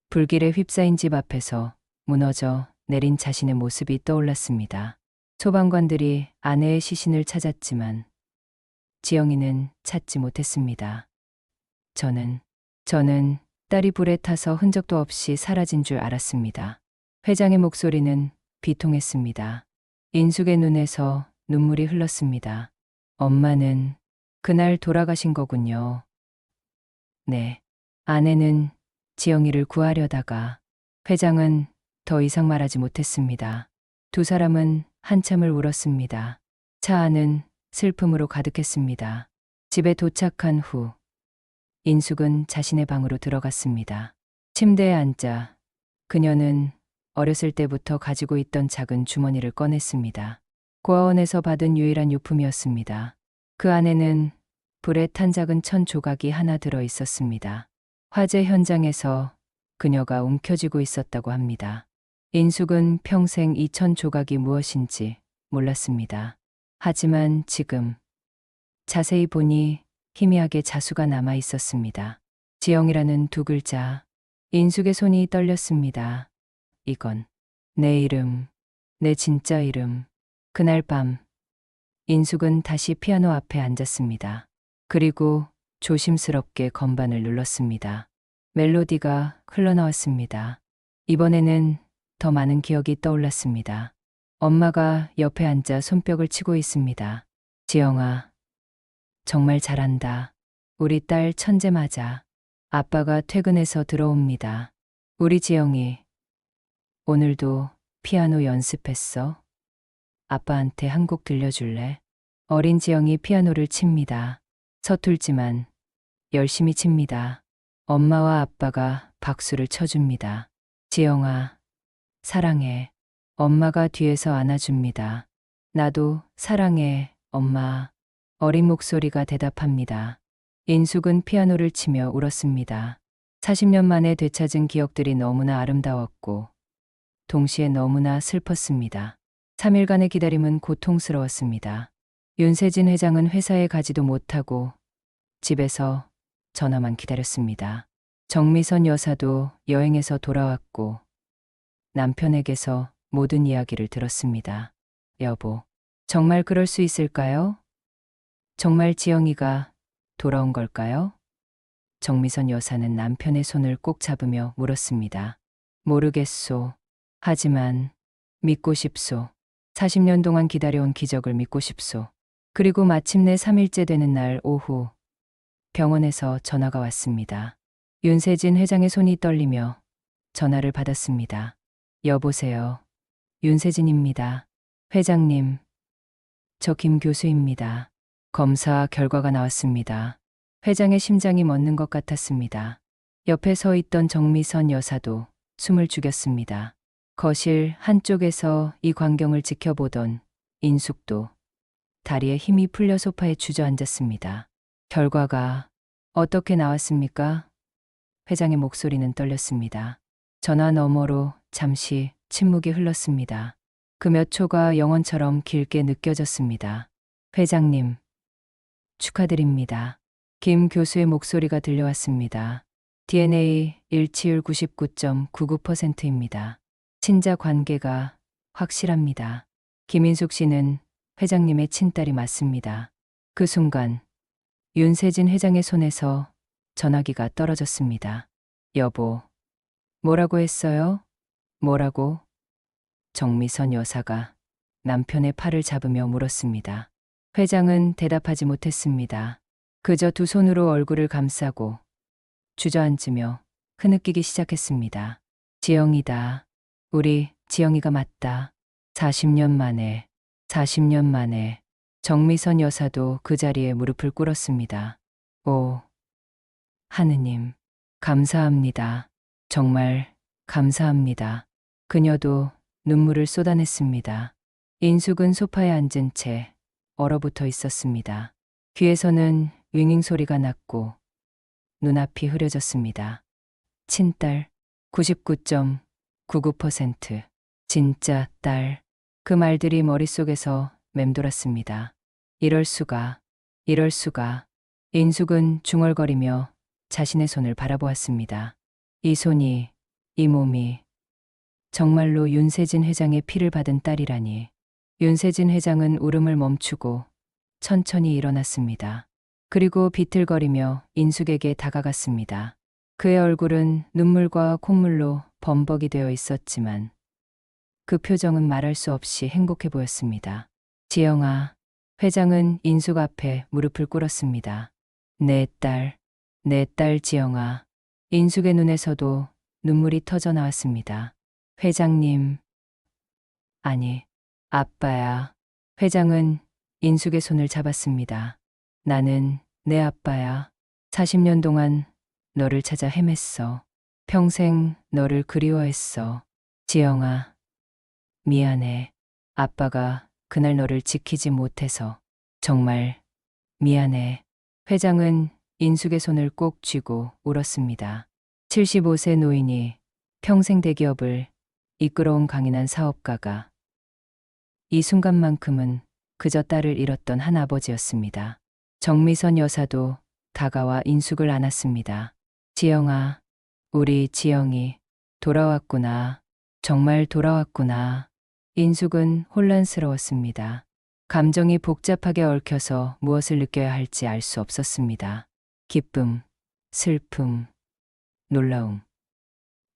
불길에 휩싸인 집 앞에서 무너져 내린 자신의 모습이 떠올랐습니다. 소방관들이 아내의 시신을 찾았지만 지영이는 찾지 못했습니다. 저는 딸이 불에 타서 흔적도 없이 사라진 줄 알았습니다. 회장의 목소리는 비통했습니다. 인숙의 눈에서 눈물이 흘렀습니다. 엄마는 그날 돌아가신 거군요. 네. 아내는 지영이를 구하려다가. 회장은 더 이상 말하지 못했습니다. 두 사람은 한참을 울었습니다. 차 안은 슬픔으로 가득했습니다. 집에 도착한 후 인숙은 자신의 방으로 들어갔습니다. 침대에 앉아 그녀는 어렸을 때부터 가지고 있던 작은 주머니를 꺼냈습니다. 고아원에서 받은 유일한 유품이었습니다. 그 안에는 불에 탄 작은 천 조각이 하나 들어 있었습니다. 화재 현장에서 그녀가 움켜쥐고 있었다고 합니다. 인숙은 평생 이 천 조각이 무엇인지 몰랐습니다. 하지만 지금 자세히 보니 희미하게 자수가 남아 있었습니다. 지영이라는 두 글자. 인숙의 손이 떨렸습니다. 이건 내 이름, 내 진짜 이름. 그날 밤 인숙은 다시 피아노 앞에 앉았습니다. 그리고 조심스럽게 건반을 눌렀습니다. 멜로디가 흘러나왔습니다. 이번에는 더 많은 기억이 떠올랐습니다. 엄마가 옆에 앉아 손뼉을 치고 있습니다. 지영아, 정말 잘한다. 우리 딸 천재 맞아. 아빠가 퇴근해서 들어옵니다. 우리 지영이 오늘도 피아노 연습했어? 아빠한테 한 곡 들려줄래? 어린 지영이 피아노를 칩니다. 서툴지만 열심히 칩니다. 엄마와 아빠가 박수를 쳐줍니다. 지영아, 사랑해. 엄마가 뒤에서 안아줍니다. 나도 사랑해, 엄마. 어린 목소리가 대답합니다. 인숙은 피아노를 치며 울었습니다. 40년 만에 되찾은 기억들이 너무나 아름다웠고 동시에 너무나 슬펐습니다. 3일간의 기다림은 고통스러웠습니다. 윤세진 회장은 회사에 가지도 못하고 집에서 전화만 기다렸습니다. 정미선 여사도 여행에서 돌아왔고 남편에게서 모든 이야기를 들었습니다. 여보, 정말 그럴 수 있을까요? 정말 지영이가 돌아온 걸까요? 정미선 여사는 남편의 손을 꼭 잡으며 물었습니다. 모르겠소. 하지만 믿고 싶소. 40년 동안 기다려온 기적을 믿고 싶소. 그리고 마침내 3일째 되는 날 오후 병원에서 전화가 왔습니다. 윤세진 회장의 손이 떨리며 전화를 받았습니다. 여보세요. 윤세진입니다. 회장님, 저 김 교수입니다. 검사 결과가 나왔습니다. 회장의 심장이 멎는 것 같았습니다. 옆에 서 있던 정미선 여사도 숨을 죽였습니다. 거실 한쪽에서 이 광경을 지켜보던 인숙도 다리에 힘이 풀려 소파에 주저앉았습니다. 결과가 어떻게 나왔습니까? 회장의 목소리는 떨렸습니다. 전화 너머로 잠시 침묵이 흘렀습니다. 그 몇 초가 영원처럼 길게 느껴졌습니다. 회장님, 축하드립니다. 김 교수의 목소리가 들려왔습니다. DNA 일치율 99.99%입니다. 친자 관계가 확실합니다. 김인숙 씨는 회장님의 친딸이 맞습니다. 그 순간 윤세진 회장의 손에서 전화기가 떨어졌습니다. 여보, 뭐라고 했어요? 뭐라고? 정미선 여사가 남편의 팔을 잡으며 물었습니다. 회장은 대답하지 못했습니다. 그저 두 손으로 얼굴을 감싸고 주저앉으며 흐느끼기 시작했습니다. 지영이다. 우리 지영이가 맞다. 40년 만에, 40년 만에. 정미선 여사도 그 자리에 무릎을 꿇었습니다. 오, 하느님, 감사합니다. 정말 감사합니다. 그녀도 눈물을 쏟아냈습니다. 인숙은 소파에 앉은 채 얼어붙어 있었습니다. 귀에서는 윙윙 소리가 났고 눈앞이 흐려졌습니다. 친딸 99.99%. 진짜 딸. 그 말들이 머릿속에서 맴돌았습니다. 이럴 수가, 이럴 수가. 인숙은 중얼거리며 자신의 손을 바라보았습니다. 이 손이, 이 몸이 정말로 윤세진 회장의 피를 받은 딸이라니. 윤세진 회장은 울음을 멈추고 천천히 일어났습니다. 그리고 비틀거리며 인숙에게 다가갔습니다. 그의 얼굴은 눈물과 콧물로 범벅이 되어 있었지만 그 표정은 말할 수 없이 행복해 보였습니다. 지영아, 회장은 인숙 앞에 무릎을 꿇었습니다. 내 딸 지영아. 인숙의 눈에서도 눈물이 터져 나왔습니다. 회장님, 아니, 아빠야. 회장은 인숙의 손을 잡았습니다. 나는 내 아빠야. 40년 동안 너를 찾아 헤맸어. 평생 너를 그리워했어. 지영아, 미안해. 아빠가 그날 너를 지키지 못해서 정말 미안해. 회장은 인숙의 손을 꼭 쥐고 울었습니다. 75세 노인이 평생 대기업을 이끌어온 강인한 사업가가 이 순간만큼은 그저 딸을 잃었던 한 아버지였습니다. 정미선 여사도 다가와 인숙을 안았습니다. 지영아, 우리 지영이 돌아왔구나. 정말 돌아왔구나. 인숙은 혼란스러웠습니다. 감정이 복잡하게 얽혀서 무엇을 느껴야 할지 알 수 없었습니다. 기쁨, 슬픔, 놀라움,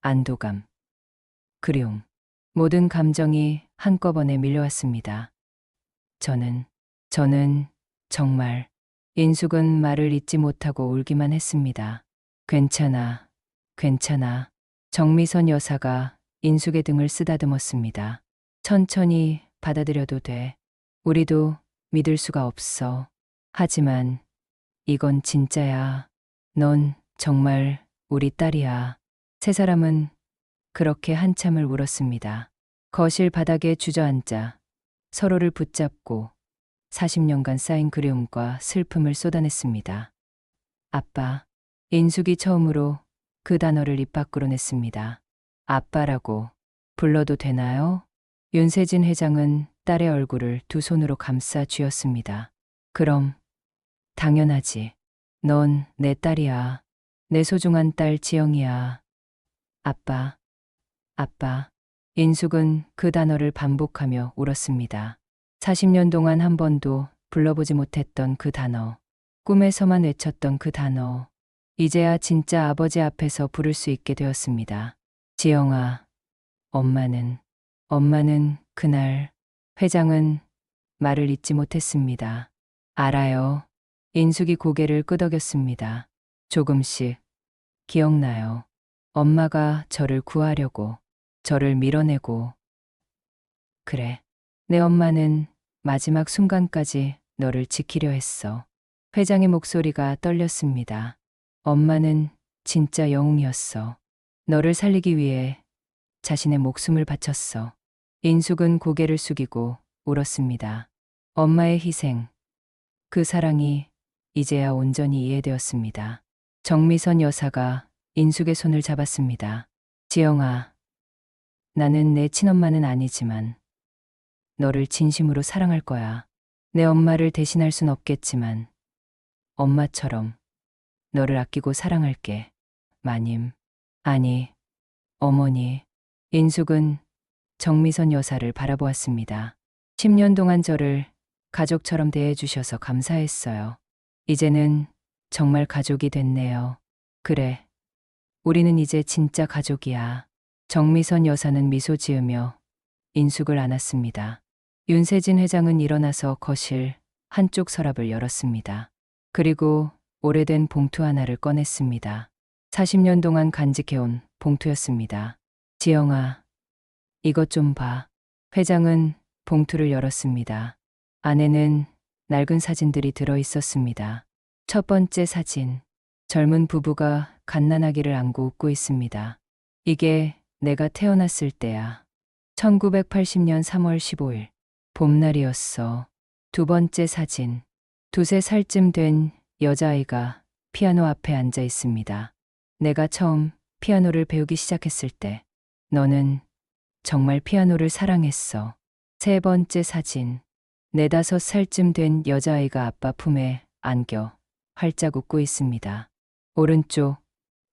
안도감, 그리움. 모든 감정이 한꺼번에 밀려왔습니다. 저는 정말. 인숙은 말을 잇지 못하고 울기만 했습니다. 괜찮아, 괜찮아. 정미선 여사가 인숙의 등을 쓰다듬었습니다. 천천히 받아들여도 돼. 우리도 믿을 수가 없어. 하지만 이건 진짜야. 넌 정말 우리 딸이야. 세 사람은 그렇게 한참을 울었습니다. 거실 바닥에 주저앉아 서로를 붙잡고 40년간 쌓인 그리움과 슬픔을 쏟아냈습니다. 아빠. 인숙이 처음으로 그 단어를 입 밖으로 냈습니다. 아빠라고 불러도 되나요? 윤세진 회장은 딸의 얼굴을 두 손으로 감싸 쥐었습니다. 그럼 당연하지. 넌 내 딸이야. 내 소중한 딸 지영이야. 아빠, 아빠. 인숙은 그 단어를 반복하며 울었습니다. 40년 동안 한 번도 불러보지 못했던 그 단어. 꿈에서만 외쳤던 그 단어. 이제야 진짜 아버지 앞에서 부를 수 있게 되었습니다. 지영아, 엄마는 그날, 회장은 말을 잇지 못했습니다. 알아요. 인숙이 고개를 끄덕였습니다. 조금씩 기억나요. 엄마가 저를 구하려고, 저를 밀어내고. 그래. 내 엄마는 마지막 순간까지 너를 지키려 했어. 회장의 목소리가 떨렸습니다. 엄마는 진짜 영웅이었어. 너를 살리기 위해 자신의 목숨을 바쳤어. 인숙은 고개를 숙이고 울었습니다. 엄마의 희생, 그 사랑이 이제야 온전히 이해되었습니다. 정미선 여사가 인숙의 손을 잡았습니다. 지영아, 나는 내 친엄마는 아니지만 너를 진심으로 사랑할 거야. 내 엄마를 대신할 순 없겠지만 엄마처럼 너를 아끼고 사랑할게. 마님. 아니, 어머니. 인숙은 정미선 여사를 바라보았습니다. 10년 동안 저를 가족처럼 대해주셔서 감사했어요. 이제는 정말 가족이 됐네요. 그래. 우리는 이제 진짜 가족이야. 정미선 여사는 미소 지으며 인숙을 안았습니다. 윤세진 회장은 일어나서 거실 한쪽 서랍을 열었습니다. 그리고 오래된 봉투 하나를 꺼냈습니다. 40년 동안 간직해온 봉투였습니다. 지영아, 이것 좀 봐. 회장은 봉투를 열었습니다. 안에는 낡은 사진들이 들어 있었습니다. 첫 번째 사진. 젊은 부부가 갓난아기를 안고 웃고 있습니다. 이게 내가 태어났을 때야. 1980년 3월 15일. 봄날이었어. 두 번째 사진. 2~3살쯤 된 여자아이가 피아노 앞에 앉아 있습니다. 내가 처음 피아노를 배우기 시작했을 때 너는 정말 피아노를 사랑했어. 세 번째 사진. 4~5살쯤 된 여자아이가 아빠 품에 안겨 활짝 웃고 있습니다. 오른쪽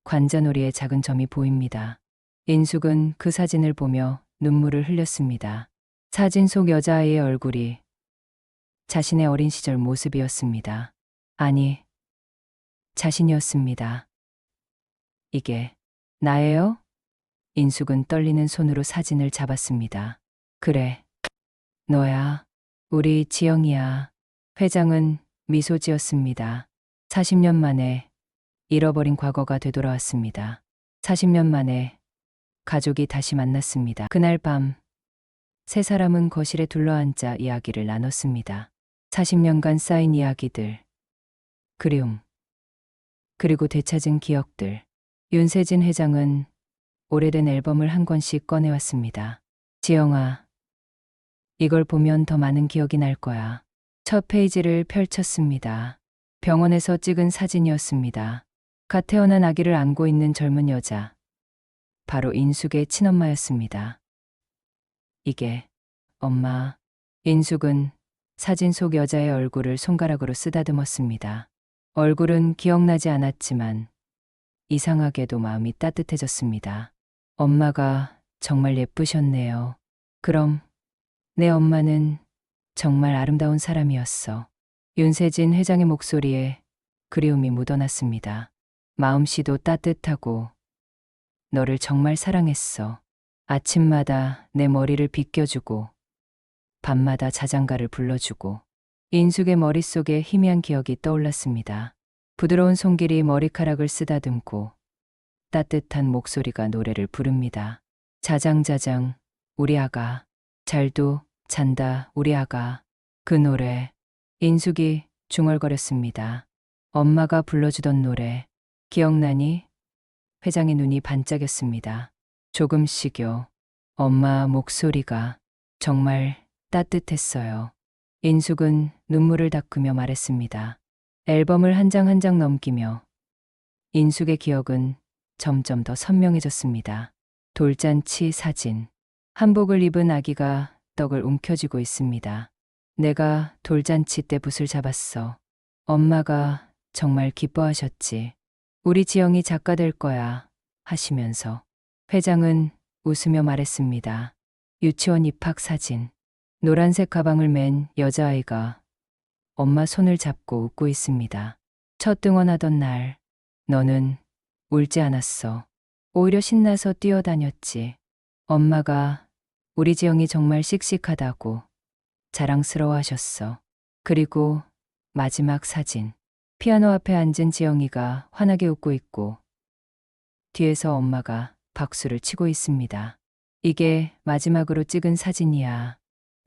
관자놀이의 작은 점이 보입니다. 인숙은 그 사진을 보며 눈물을 흘렸습니다. 사진 속 여자아이의 얼굴이 자신의 어린 시절 모습이었습니다. 아니, 자신이었습니다. 이게 나예요? 인숙은 떨리는 손으로 사진을 잡았습니다. 그래, 너야. 우리 지영이야. 회장은 미소 지었습니다. 40년 만에 잃어버린 과거가 되돌아왔습니다. 40년 만에 가족이 다시 만났습니다. 그날 밤, 세 사람은 거실에 둘러앉아 이야기를 나눴습니다. 40년간 쌓인 이야기들, 그리움, 그리고 되찾은 기억들. 윤세진 회장은 오래된 앨범을 한 권씩 꺼내왔습니다. 지영아, 이걸 보면 더 많은 기억이 날 거야. 첫 페이지를 펼쳤습니다. 병원에서 찍은 사진이었습니다. 갓 태어난 아기를 안고 있는 젊은 여자. 바로 인숙의 친엄마였습니다. 이게 엄마. 인숙은 사진 속 여자의 얼굴을 손가락으로 쓰다듬었습니다. 얼굴은 기억나지 않았지만 이상하게도 마음이 따뜻해졌습니다. 엄마가 정말 예쁘셨네요. 그럼 내 엄마는 정말 아름다운 사람이었어. 윤세진 회장의 목소리에 그리움이 묻어났습니다. 마음씨도 따뜻하고 너를 정말 사랑했어. 아침마다 내 머리를 빗겨주고 밤마다 자장가를 불러주고. 인숙의 머릿속에 희미한 기억이 떠올랐습니다. 부드러운 손길이 머리카락을 쓰다듬고 따뜻한 목소리가 노래를 부릅니다. 자장자장 우리 아가. 잘도 잔다 우리 아가. 그 노래. 인숙이 중얼거렸습니다. 엄마가 불러주던 노래. 기억나니? 회장의 눈이 반짝였습니다. 조금씩요. 엄마 목소리가 정말 따뜻했어요. 인숙은 눈물을 닦으며 말했습니다. 앨범을 한 장 한 장 넘기며 인숙의 기억은 점점 더 선명해졌습니다. 돌잔치 사진. 한복을 입은 아기가 떡을 움켜쥐고 있습니다. 내가 돌잔치 때 붓을 잡았어. 엄마가 정말 기뻐하셨지. 우리 지영이 작가 될 거야 하시면서 회장은 웃으며 말했습니다. 유치원 입학 사진. 노란색 가방을 맨 여자아이가 엄마 손을 잡고 웃고 있습니다. 첫 등원하던 날 너는 울지 않았어. 오히려 신나서 뛰어다녔지. 엄마가 우리 지영이 정말 씩씩하다고 자랑스러워하셨어. 그리고 마지막 사진. 피아노 앞에 앉은 지영이가 환하게 웃고 있고 뒤에서 엄마가 박수를 치고 있습니다. 이게 마지막으로 찍은 사진이야.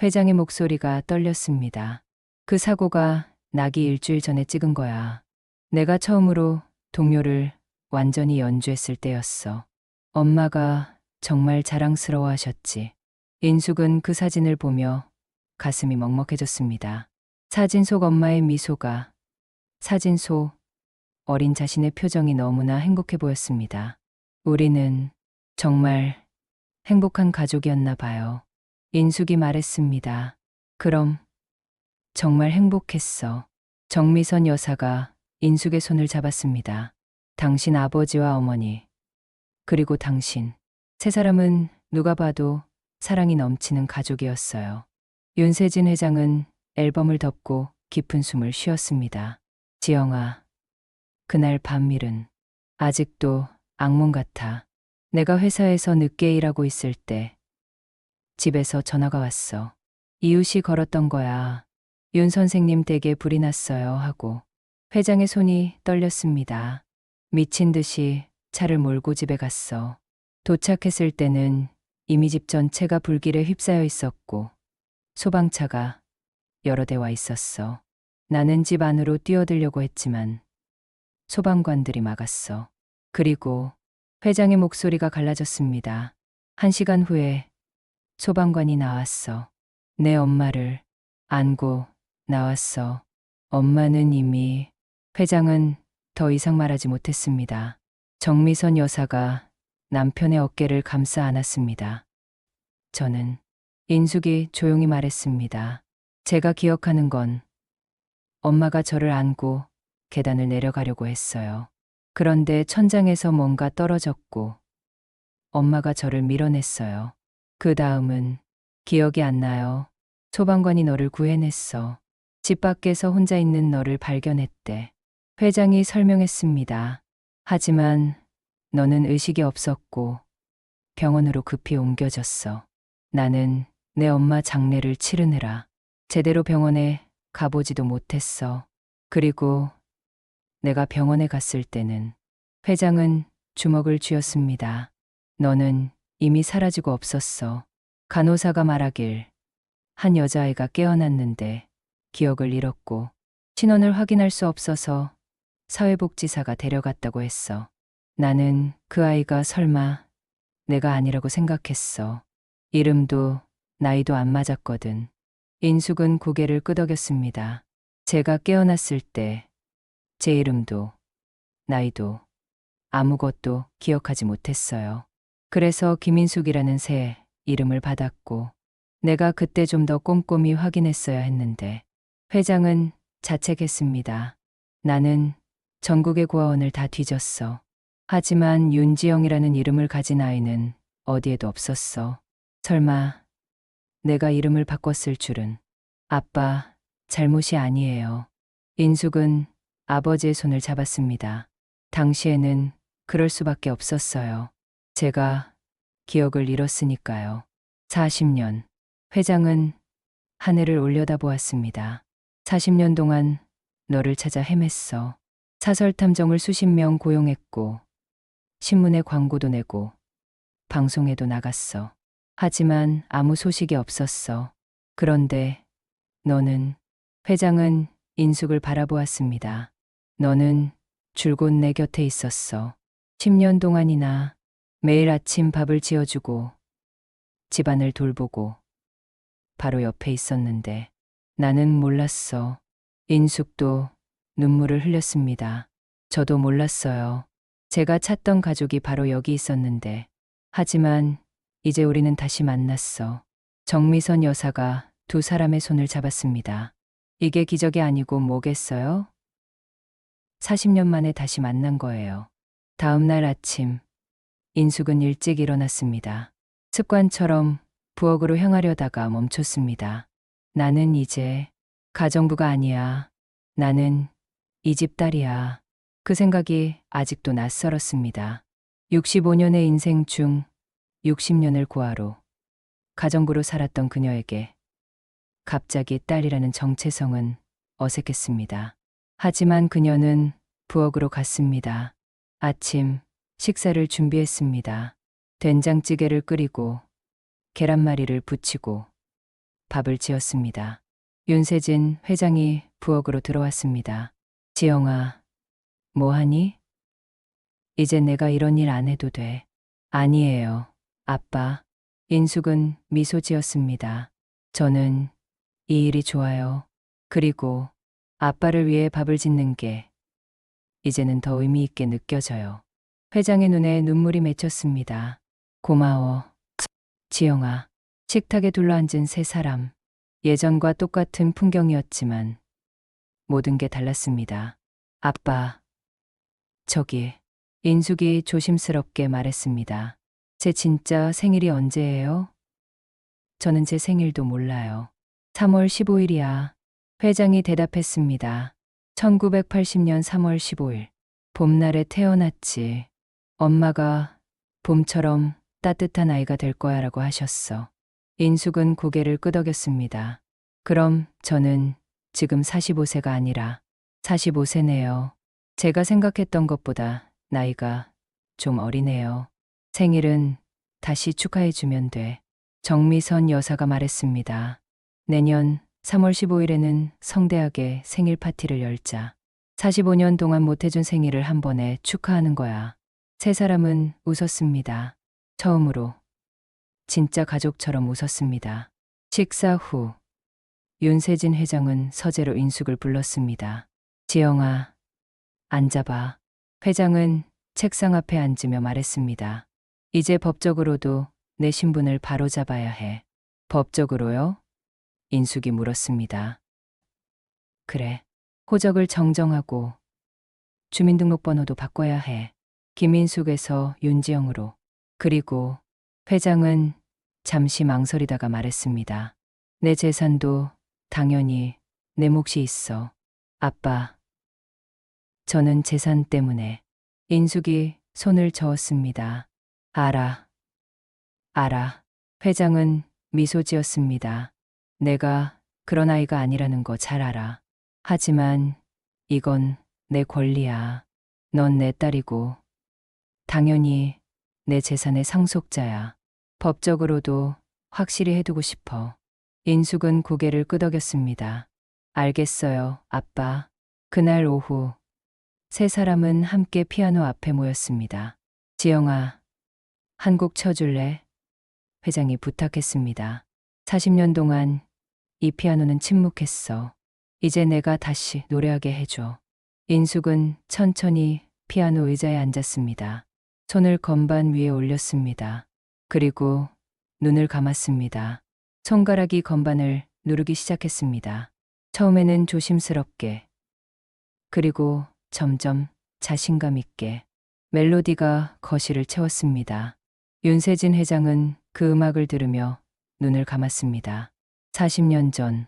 회장의 목소리가 떨렸습니다. 그 사고가 나기 일주일 전에 찍은 거야. 내가 처음으로 동요를 완전히 연주했을 때였어. 엄마가 정말 자랑스러워 하셨지. 인숙은 그 사진을 보며 가슴이 먹먹해졌습니다. 사진 속 엄마의 미소가, 사진 속 어린 자신의 표정이 너무나 행복해 보였습니다. 우리는 정말 행복한 가족이었나 봐요. 인숙이 말했습니다. 그럼 정말 행복했어. 정미선 여사가 인숙의 손을 잡았습니다. 당신 아버지와 어머니, 그리고 당신. 세 사람은 누가 봐도 사랑이 넘치는 가족이었어요. 윤세진 회장은 앨범을 덮고 깊은 숨을 쉬었습니다. 지영아, 그날 밤일은 아직도 악몽 같아. 내가 회사에서 늦게 일하고 있을 때 집에서 전화가 왔어. 이웃이 걸었던 거야. 윤 선생님 댁에 불이 났어요 하고. 회장의 손이 떨렸습니다. 미친 듯이 차를 몰고 집에 갔어. 도착했을 때는 이미 집 전체가 불길에 휩싸여 있었고 소방차가 여러 대 와 있었어. 나는 집 안으로 뛰어들려고 했지만 소방관들이 막았어. 그리고 회장의 목소리가 갈라졌습니다. 1시간 후에 소방관이 나왔어. 내 엄마를 안고 나왔어. 엄마는 이미. 회장은 더 이상 말하지 못했습니다. 정미선 여사가 남편의 어깨를 감싸 안았습니다. 저는. 인숙이 조용히 말했습니다. 제가 기억하는 건 엄마가 저를 안고 계단을 내려가려고 했어요. 그런데 천장에서 뭔가 떨어졌고 엄마가 저를 밀어냈어요. 그 다음은 기억이 안 나요. 소방관이 너를 구해냈어. 집 밖에서 혼자 있는 너를 발견했대. 회장이 설명했습니다. 하지만 너는 의식이 없었고 병원으로 급히 옮겨졌어. 나는 내 엄마 장례를 치르느라 제대로 병원에 가보지도 못했어. 그리고 내가 병원에 갔을 때는 회장은 주먹을 쥐었습니다. 너는 이미 사라지고 없었어. 간호사가 말하길 한 여자아이가 깨어났는데 기억을 잃었고 신원을 확인할 수 없어서 사회복지사가 데려갔다고 했어. 나는 그 아이가 설마 내가 아니라고 생각했어. 이름도 나이도 안 맞았거든. 인숙은 고개를 끄덕였습니다. 제가 깨어났을 때 제 이름도 나이도 아무것도 기억하지 못했어요. 그래서 김인숙이라는 새 이름을 받았고 내가 그때 좀 더 꼼꼼히 확인했어야 했는데. 회장은 자책했습니다. 나는 전국의 고아원을 다 뒤졌어. 하지만 윤지영이라는 이름을 가진 아이는 어디에도 없었어. 설마 내가 이름을 바꿨을 줄은. 아빠, 잘못이 아니에요. 인숙은 아버지의 손을 잡았습니다. 당시에는 그럴 수밖에 없었어요. 제가 기억을 잃었으니까요. 40년. 회장은 하늘을 올려다보았습니다. 40년 동안 너를 찾아 헤맸어. 사설 탐정을 수십 명 고용했고 신문에 광고도 내고 방송에도 나갔어. 하지만 아무 소식이 없었어. 그런데 너는. 회장은 인숙을 바라보았습니다. 너는 줄곧 내 곁에 있었어. 10년 동안이나 매일 아침 밥을 지어주고 집안을 돌보고 바로 옆에 있었는데 나는 몰랐어. 인숙도 눈물을 흘렸습니다. 저도 몰랐어요. 제가 찾던 가족이 바로 여기 있었는데. 하지만 이제 우리는 다시 만났어. 정미선 여사가 두 사람의 손을 잡았습니다. 이게 기적이 아니고 뭐겠어요? 40년 만에 다시 만난 거예요. 다음 날 아침, 인숙은 일찍 일어났습니다. 습관처럼 부엌으로 향하려다가 멈췄습니다. 나는 이제 가정부가 아니야. 나는 이 집 딸이야. 그 생각이 아직도 낯설었습니다. 65년의 인생 중 60년을 고아로 가정부로 살았던 그녀에게 갑자기 딸이라는 정체성은 어색했습니다. 하지만 그녀는 부엌으로 갔습니다. 아침 식사를 준비했습니다. 된장찌개를 끓이고 계란말이를 부치고 밥을 지었습니다. 윤세진 회장이 부엌으로 들어왔습니다. 지영아, 뭐하니? 이제 내가 이런 일 안 해도 돼. 아니에요, 아빠. 인숙은 미소 지었습니다. 저는 이 일이 좋아요. 그리고 아빠를 위해 밥을 짓는 게 이제는 더 의미 있게 느껴져요. 회장의 눈에 눈물이 맺혔습니다. 고마워, 지영아. 식탁에 둘러앉은 세 사람. 예전과 똑같은 풍경이었지만 모든 게 달랐습니다. 아빠, 저기. 인숙이 조심스럽게 말했습니다. 제 진짜 생일이 언제예요? 저는 제 생일도 몰라요. 3월 15일이야. 회장이 대답했습니다. 1980년 3월 15일. 봄날에 태어났지. 엄마가 봄처럼 따뜻한 아이가 될 거야라고 하셨어. 인숙은 고개를 끄덕였습니다. 그럼 저는 지금 45세가 아니라 45세네요. 제가 생각했던 것보다 나이가 좀 어리네요. 생일은 다시 축하해주면 돼. 정미선 여사가 말했습니다. 내년 3월 15일에는 성대하게 생일 파티를 열자. 45년 동안 못해준 생일을 한 번에 축하하는 거야. 세 사람은 웃었습니다. 처음으로 진짜 가족처럼 웃었습니다. 식사 후 윤세진 회장은 서재로 인숙을 불렀습니다. 지영아, 앉아봐. 회장은 책상 앞에 앉으며 말했습니다. 이제 법적으로도 내 신분을 바로잡아야 해. 법적으로요? 인숙이 물었습니다. 그래. 호적을 정정하고 주민등록번호도 바꿔야 해. 김인숙에서 윤지영으로. 그리고 회장은 잠시 망설이다가 말했습니다. 내 재산도 당연히 내 몫이 있어. 아빠, 저는 재산 때문에. 인숙이 손을 저었습니다. 알아. 회장은 미소 지었습니다. 내가 그런 아이가 아니라는 거 잘 알아. 하지만 이건 내 권리야. 넌 내 딸이고 당연히 내 재산의 상속자야. 법적으로도 확실히 해두고 싶어. 인숙은 고개를 끄덕였습니다. 알겠어요, 아빠. 그날 오후 세 사람은 함께 피아노 앞에 모였습니다. 지영아, 한 곡 쳐줄래? 회장이 부탁했습니다. 40년 동안 이 피아노는 침묵했어. 이제 내가 다시 노래하게 해줘. 인숙은 천천히 피아노 의자에 앉았습니다. 손을 건반 위에 올렸습니다. 그리고 눈을 감았습니다. 손가락이 건반을 누르기 시작했습니다. 처음에는 조심스럽게, 그리고 점점 자신감 있게 멜로디가 거실을 채웠습니다. 윤세진 회장은 그 음악을 들으며 눈을 감았습니다. 40년 전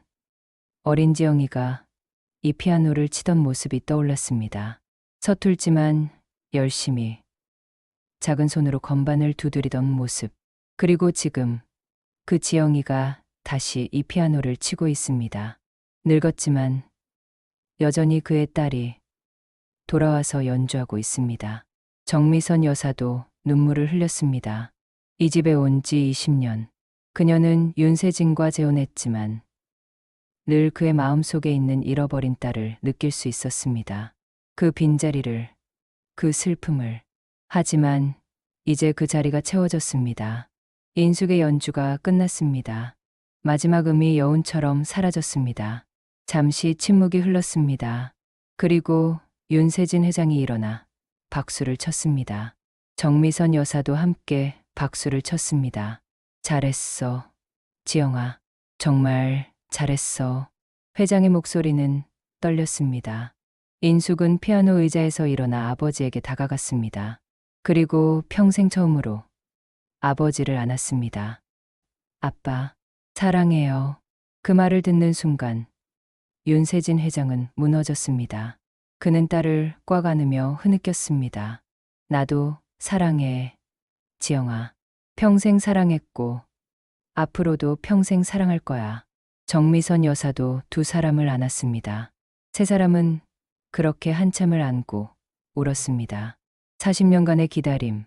어린 지영이가 이 피아노를 치던 모습이 떠올랐습니다. 서툴지만 열심히 작은 손으로 건반을 두드리던 모습. 그리고 지금 그 지영이가 다시 이 피아노를 치고 있습니다. 늙었지만 여전히 그의 딸이 돌아와서 연주하고 있습니다. 정미선 여사도 눈물을 흘렸습니다. 이 집에 온 지 20년. 그녀는 윤세진과 재혼했지만 늘 그의 마음속에 있는 잃어버린 딸을 느낄 수 있었습니다. 그 빈자리를, 그 슬픔을. 하지만 이제 그 자리가 채워졌습니다. 인숙의 연주가 끝났습니다. 마지막 음이 여운처럼 사라졌습니다. 잠시 침묵이 흘렀습니다. 그리고 윤세진 회장이 일어나 박수를 쳤습니다. 정미선 여사도 함께 박수를 쳤습니다. 잘했어, 지영아. 정말 잘했어. 회장의 목소리는 떨렸습니다. 인숙은 피아노 의자에서 일어나 아버지에게 다가갔습니다. 그리고 평생 처음으로 아버지를 안았습니다. 아빠, 사랑해요. 그 말을 듣는 순간 윤세진 회장은 무너졌습니다. 그는 딸을 꽉 안으며 흐느꼈습니다. 나도 사랑해, 지영아. 평생 사랑했고 앞으로도 평생 사랑할 거야. 정미선 여사도 두 사람을 안았습니다. 세 사람은 그렇게 한참을 안고 울었습니다. 40년간의 기다림,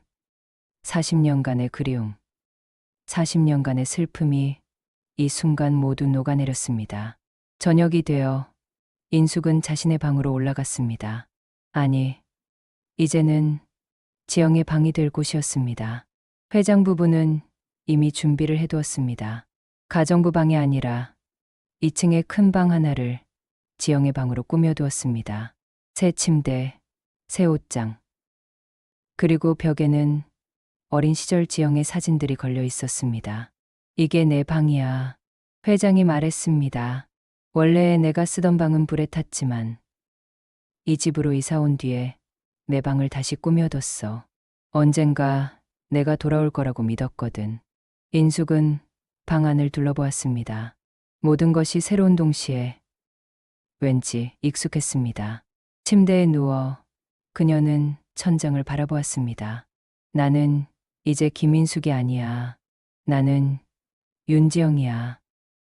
40년간의 그리움, 40년간의 슬픔이 이 순간 모두 녹아내렸습니다. 저녁이 되어 인숙은 자신의 방으로 올라갔습니다. 아니, 이제는 지영의 방이 될 곳이었습니다. 회장 부부는 이미 준비를 해두었습니다. 가정부 방이 아니라 2층의 큰 방 하나를 지영의 방으로 꾸며두었습니다. 새 침대, 새 옷장, 그리고 벽에는 어린 시절 지영의 사진들이 걸려 있었습니다. 이게 내 방이야. 회장이 말했습니다. 원래 내가 쓰던 방은 불에 탔지만 이 집으로 이사 온 뒤에 내 방을 다시 꾸며뒀어. 언젠가 내가 돌아올 거라고 믿었거든. 인숙은 방 안을 둘러보았습니다. 모든 것이 새로운 동시에 왠지 익숙했습니다. 침대에 누워 그녀는 천장을 바라보았습니다. 나는 이제 김인숙이 아니야. 나는 윤지영이야.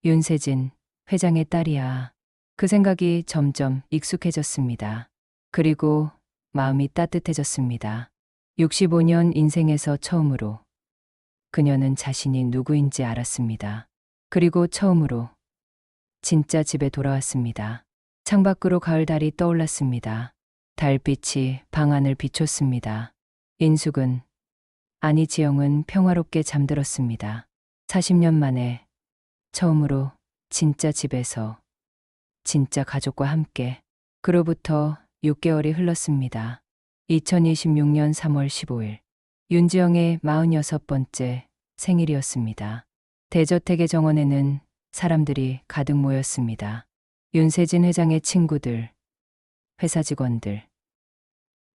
윤세진 회장의 딸이야. 그 생각이 점점 익숙해졌습니다. 그리고 마음이 따뜻해졌습니다. 65년 인생에서 처음으로 그녀는 자신이 누구인지 알았습니다. 그리고 처음으로 진짜 집에 돌아왔습니다. 창밖으로 가을 달이 떠올랐습니다. 달빛이 방 안을 비췄습니다. 인숙은, 아니 지영은 평화롭게 잠들었습니다. 40년 만에 처음으로 진짜 집에서 진짜 가족과 함께. 그로부터 6개월이 흘렀습니다. 2026년 3월 15일 윤지영의 46번째 생일이었습니다. 대저택의 정원에는 사람들이 가득 모였습니다. 윤세진 회장의 친구들, 회사 직원들,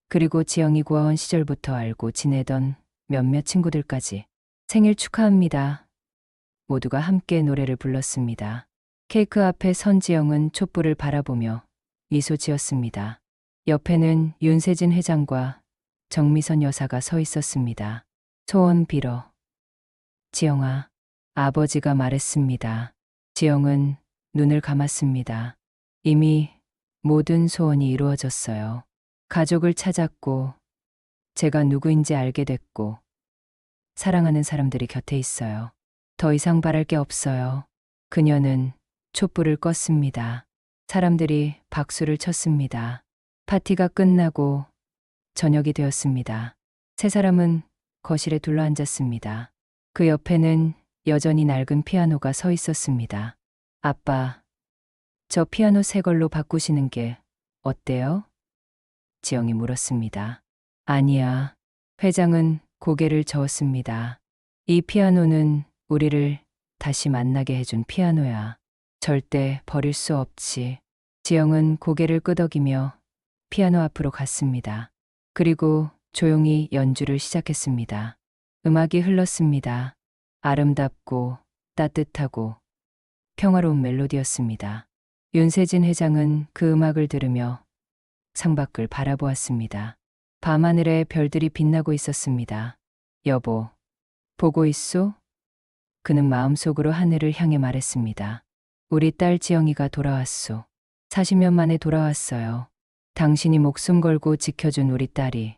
그리고 지영이 고아원 시절부터 알고 지내던 몇몇 친구들까지. 생일 축하합니다. 모두가 함께 노래를 불렀습니다. 케이크 앞에 선 지영은 촛불을 바라보며 미소 지었습니다. 옆에는 윤세진 회장과 정미선 여사가 서 있었습니다. 소원 빌어. 지영아, 아버지가 말했습니다. 지영은 눈을 감았습니다. 이미 모든 소원이 이루어졌어요. 가족을 찾았고, 제가 누구인지 알게 됐고, 사랑하는 사람들이 곁에 있어요. 더 이상 바랄 게 없어요. 그녀는 촛불을 껐습니다. 사람들이 박수를 쳤습니다. 파티가 끝나고 저녁이 되었습니다. 세 사람은 거실에 둘러앉았습니다. 그 옆에는 여전히 낡은 피아노가 서 있었습니다. 아빠, 저 피아노 새 걸로 바꾸시는 게 어때요? 지영이 물었습니다. 아니야. 회장은 고개를 저었습니다. 이 피아노는 우리를 다시 만나게 해준 피아노야. 절대 버릴 수 없지. 지영은 고개를 끄덕이며 피아노 앞으로 갔습니다. 그리고 조용히 연주를 시작했습니다. 음악이 흘렀습니다. 아름답고 따뜻하고 평화로운 멜로디였습니다. 윤세진 회장은 그 음악을 들으며 창밖을 바라보았습니다. 밤하늘에 별들이 빛나고 있었습니다. 여보, 보고 있소? 그는 마음속으로 하늘을 향해 말했습니다. 우리 딸 지영이가 돌아왔소. 40년 만에 돌아왔어요. 당신이 목숨 걸고 지켜준 우리 딸이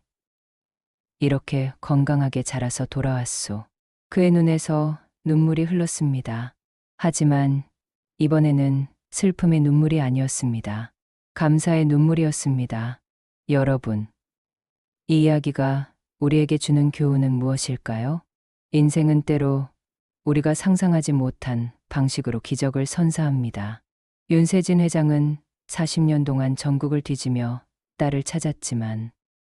이렇게 건강하게 자라서 돌아왔소. 그의 눈에서 눈물이 흘렀습니다. 하지만 이번에는 슬픔의 눈물이 아니었습니다. 감사의 눈물이었습니다. 여러분, 이 이야기가 우리에게 주는 교훈은 무엇일까요? 인생은 때로 우리가 상상하지 못한 방식으로 기적을 선사합니다. 윤세진 회장은 40년 동안 전국을 뒤지며 딸을 찾았지만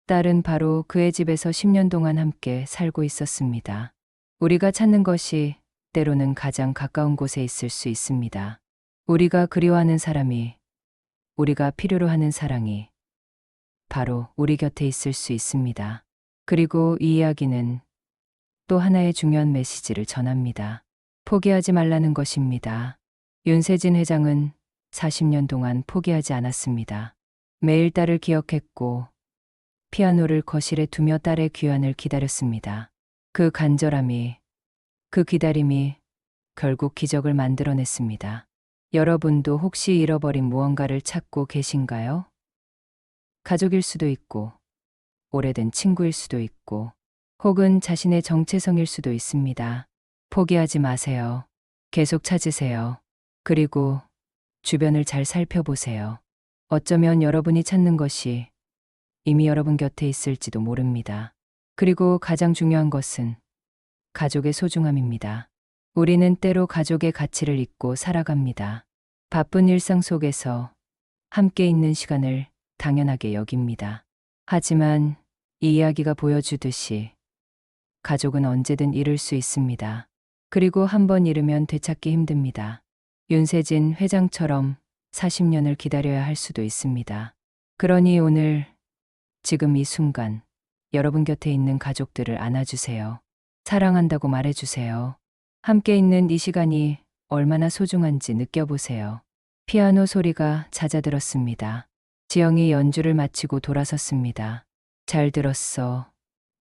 딸은 바로 그의 집에서 10년 동안 함께 살고 있었습니다. 우리가 찾는 것이 때로는 가장 가까운 곳에 있을 수 있습니다. 우리가 그리워하는 사람이, 우리가 필요로 하는 사랑이 바로 우리 곁에 있을 수 있습니다. 그리고 이 이야기는 또 하나의 중요한 메시지를 전합니다. 포기하지 말라는 것입니다. 윤세진 회장은 40년 동안 포기하지 않았습니다. 매일 딸을 기억했고 피아노를 거실에 두며 딸의 귀환을 기다렸습니다. 그 간절함이, 그 기다림이 결국 기적을 만들어냈습니다. 여러분도 혹시 잃어버린 무언가를 찾고 계신가요? 가족일 수도 있고, 오래된 친구일 수도 있고, 혹은 자신의 정체성일 수도 있습니다. 포기하지 마세요. 계속 찾으세요. 그리고 주변을 잘 살펴보세요. 어쩌면 여러분이 찾는 것이 이미 여러분 곁에 있을지도 모릅니다. 그리고 가장 중요한 것은 가족의 소중함입니다. 우리는 때로 가족의 가치를 잊고 살아갑니다. 바쁜 일상 속에서 함께 있는 시간을 당연하게 여깁니다. 하지만 이 이야기가 보여주듯이 가족은 언제든 잃을 수 있습니다. 그리고 한 번 잃으면 되찾기 힘듭니다. 윤세진 회장처럼 40년을 기다려야 할 수도 있습니다. 그러니 오늘, 지금 이 순간, 여러분 곁에 있는 가족들을 안아주세요. 사랑한다고 말해주세요. 함께 있는 이 시간이 얼마나 소중한지 느껴보세요. 피아노 소리가 잦아들었습니다. 지영이 연주를 마치고 돌아섰습니다. 잘 들었어,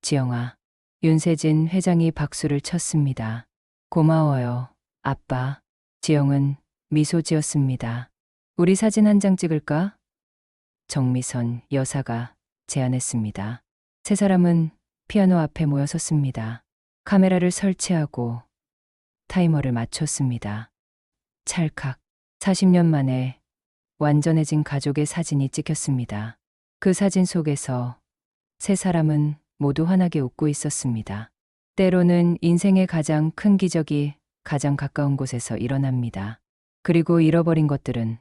지영아. 윤세진 회장이 박수를 쳤습니다. 고마워요, 아빠. 지영은 미소 지었습니다. 우리 사진 한 장 찍을까? 정미선 여사가 제안했습니다. 세 사람은 피아노 앞에 모여 섰습니다. 카메라를 설치하고 타이머를 맞췄습니다. 찰칵. 40년 만에 완전해진 가족의 사진이 찍혔습니다. 그 사진 속에서 세 사람은 모두 환하게 웃고 있었습니다. 때로는 인생의 가장 큰 기적이 가장 가까운 곳에서 일어납니다. 그리고 잃어버린 것들은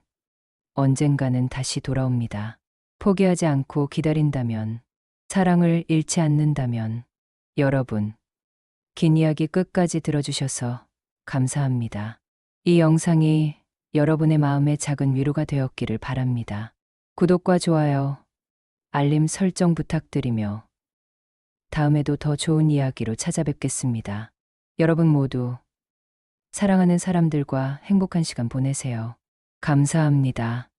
언젠가는 다시 돌아옵니다. 포기하지 않고 기다린다면, 사랑을 잃지 않는다면. 여러분, 긴 이야기 끝까지 들어주셔서 감사합니다. 이 영상이 여러분의 마음에 작은 위로가 되었기를 바랍니다. 구독과 좋아요, 알림 설정 부탁드리며 다음에도 더 좋은 이야기로 찾아뵙겠습니다. 여러분 모두 사랑하는 사람들과 행복한 시간 보내세요. 감사합니다.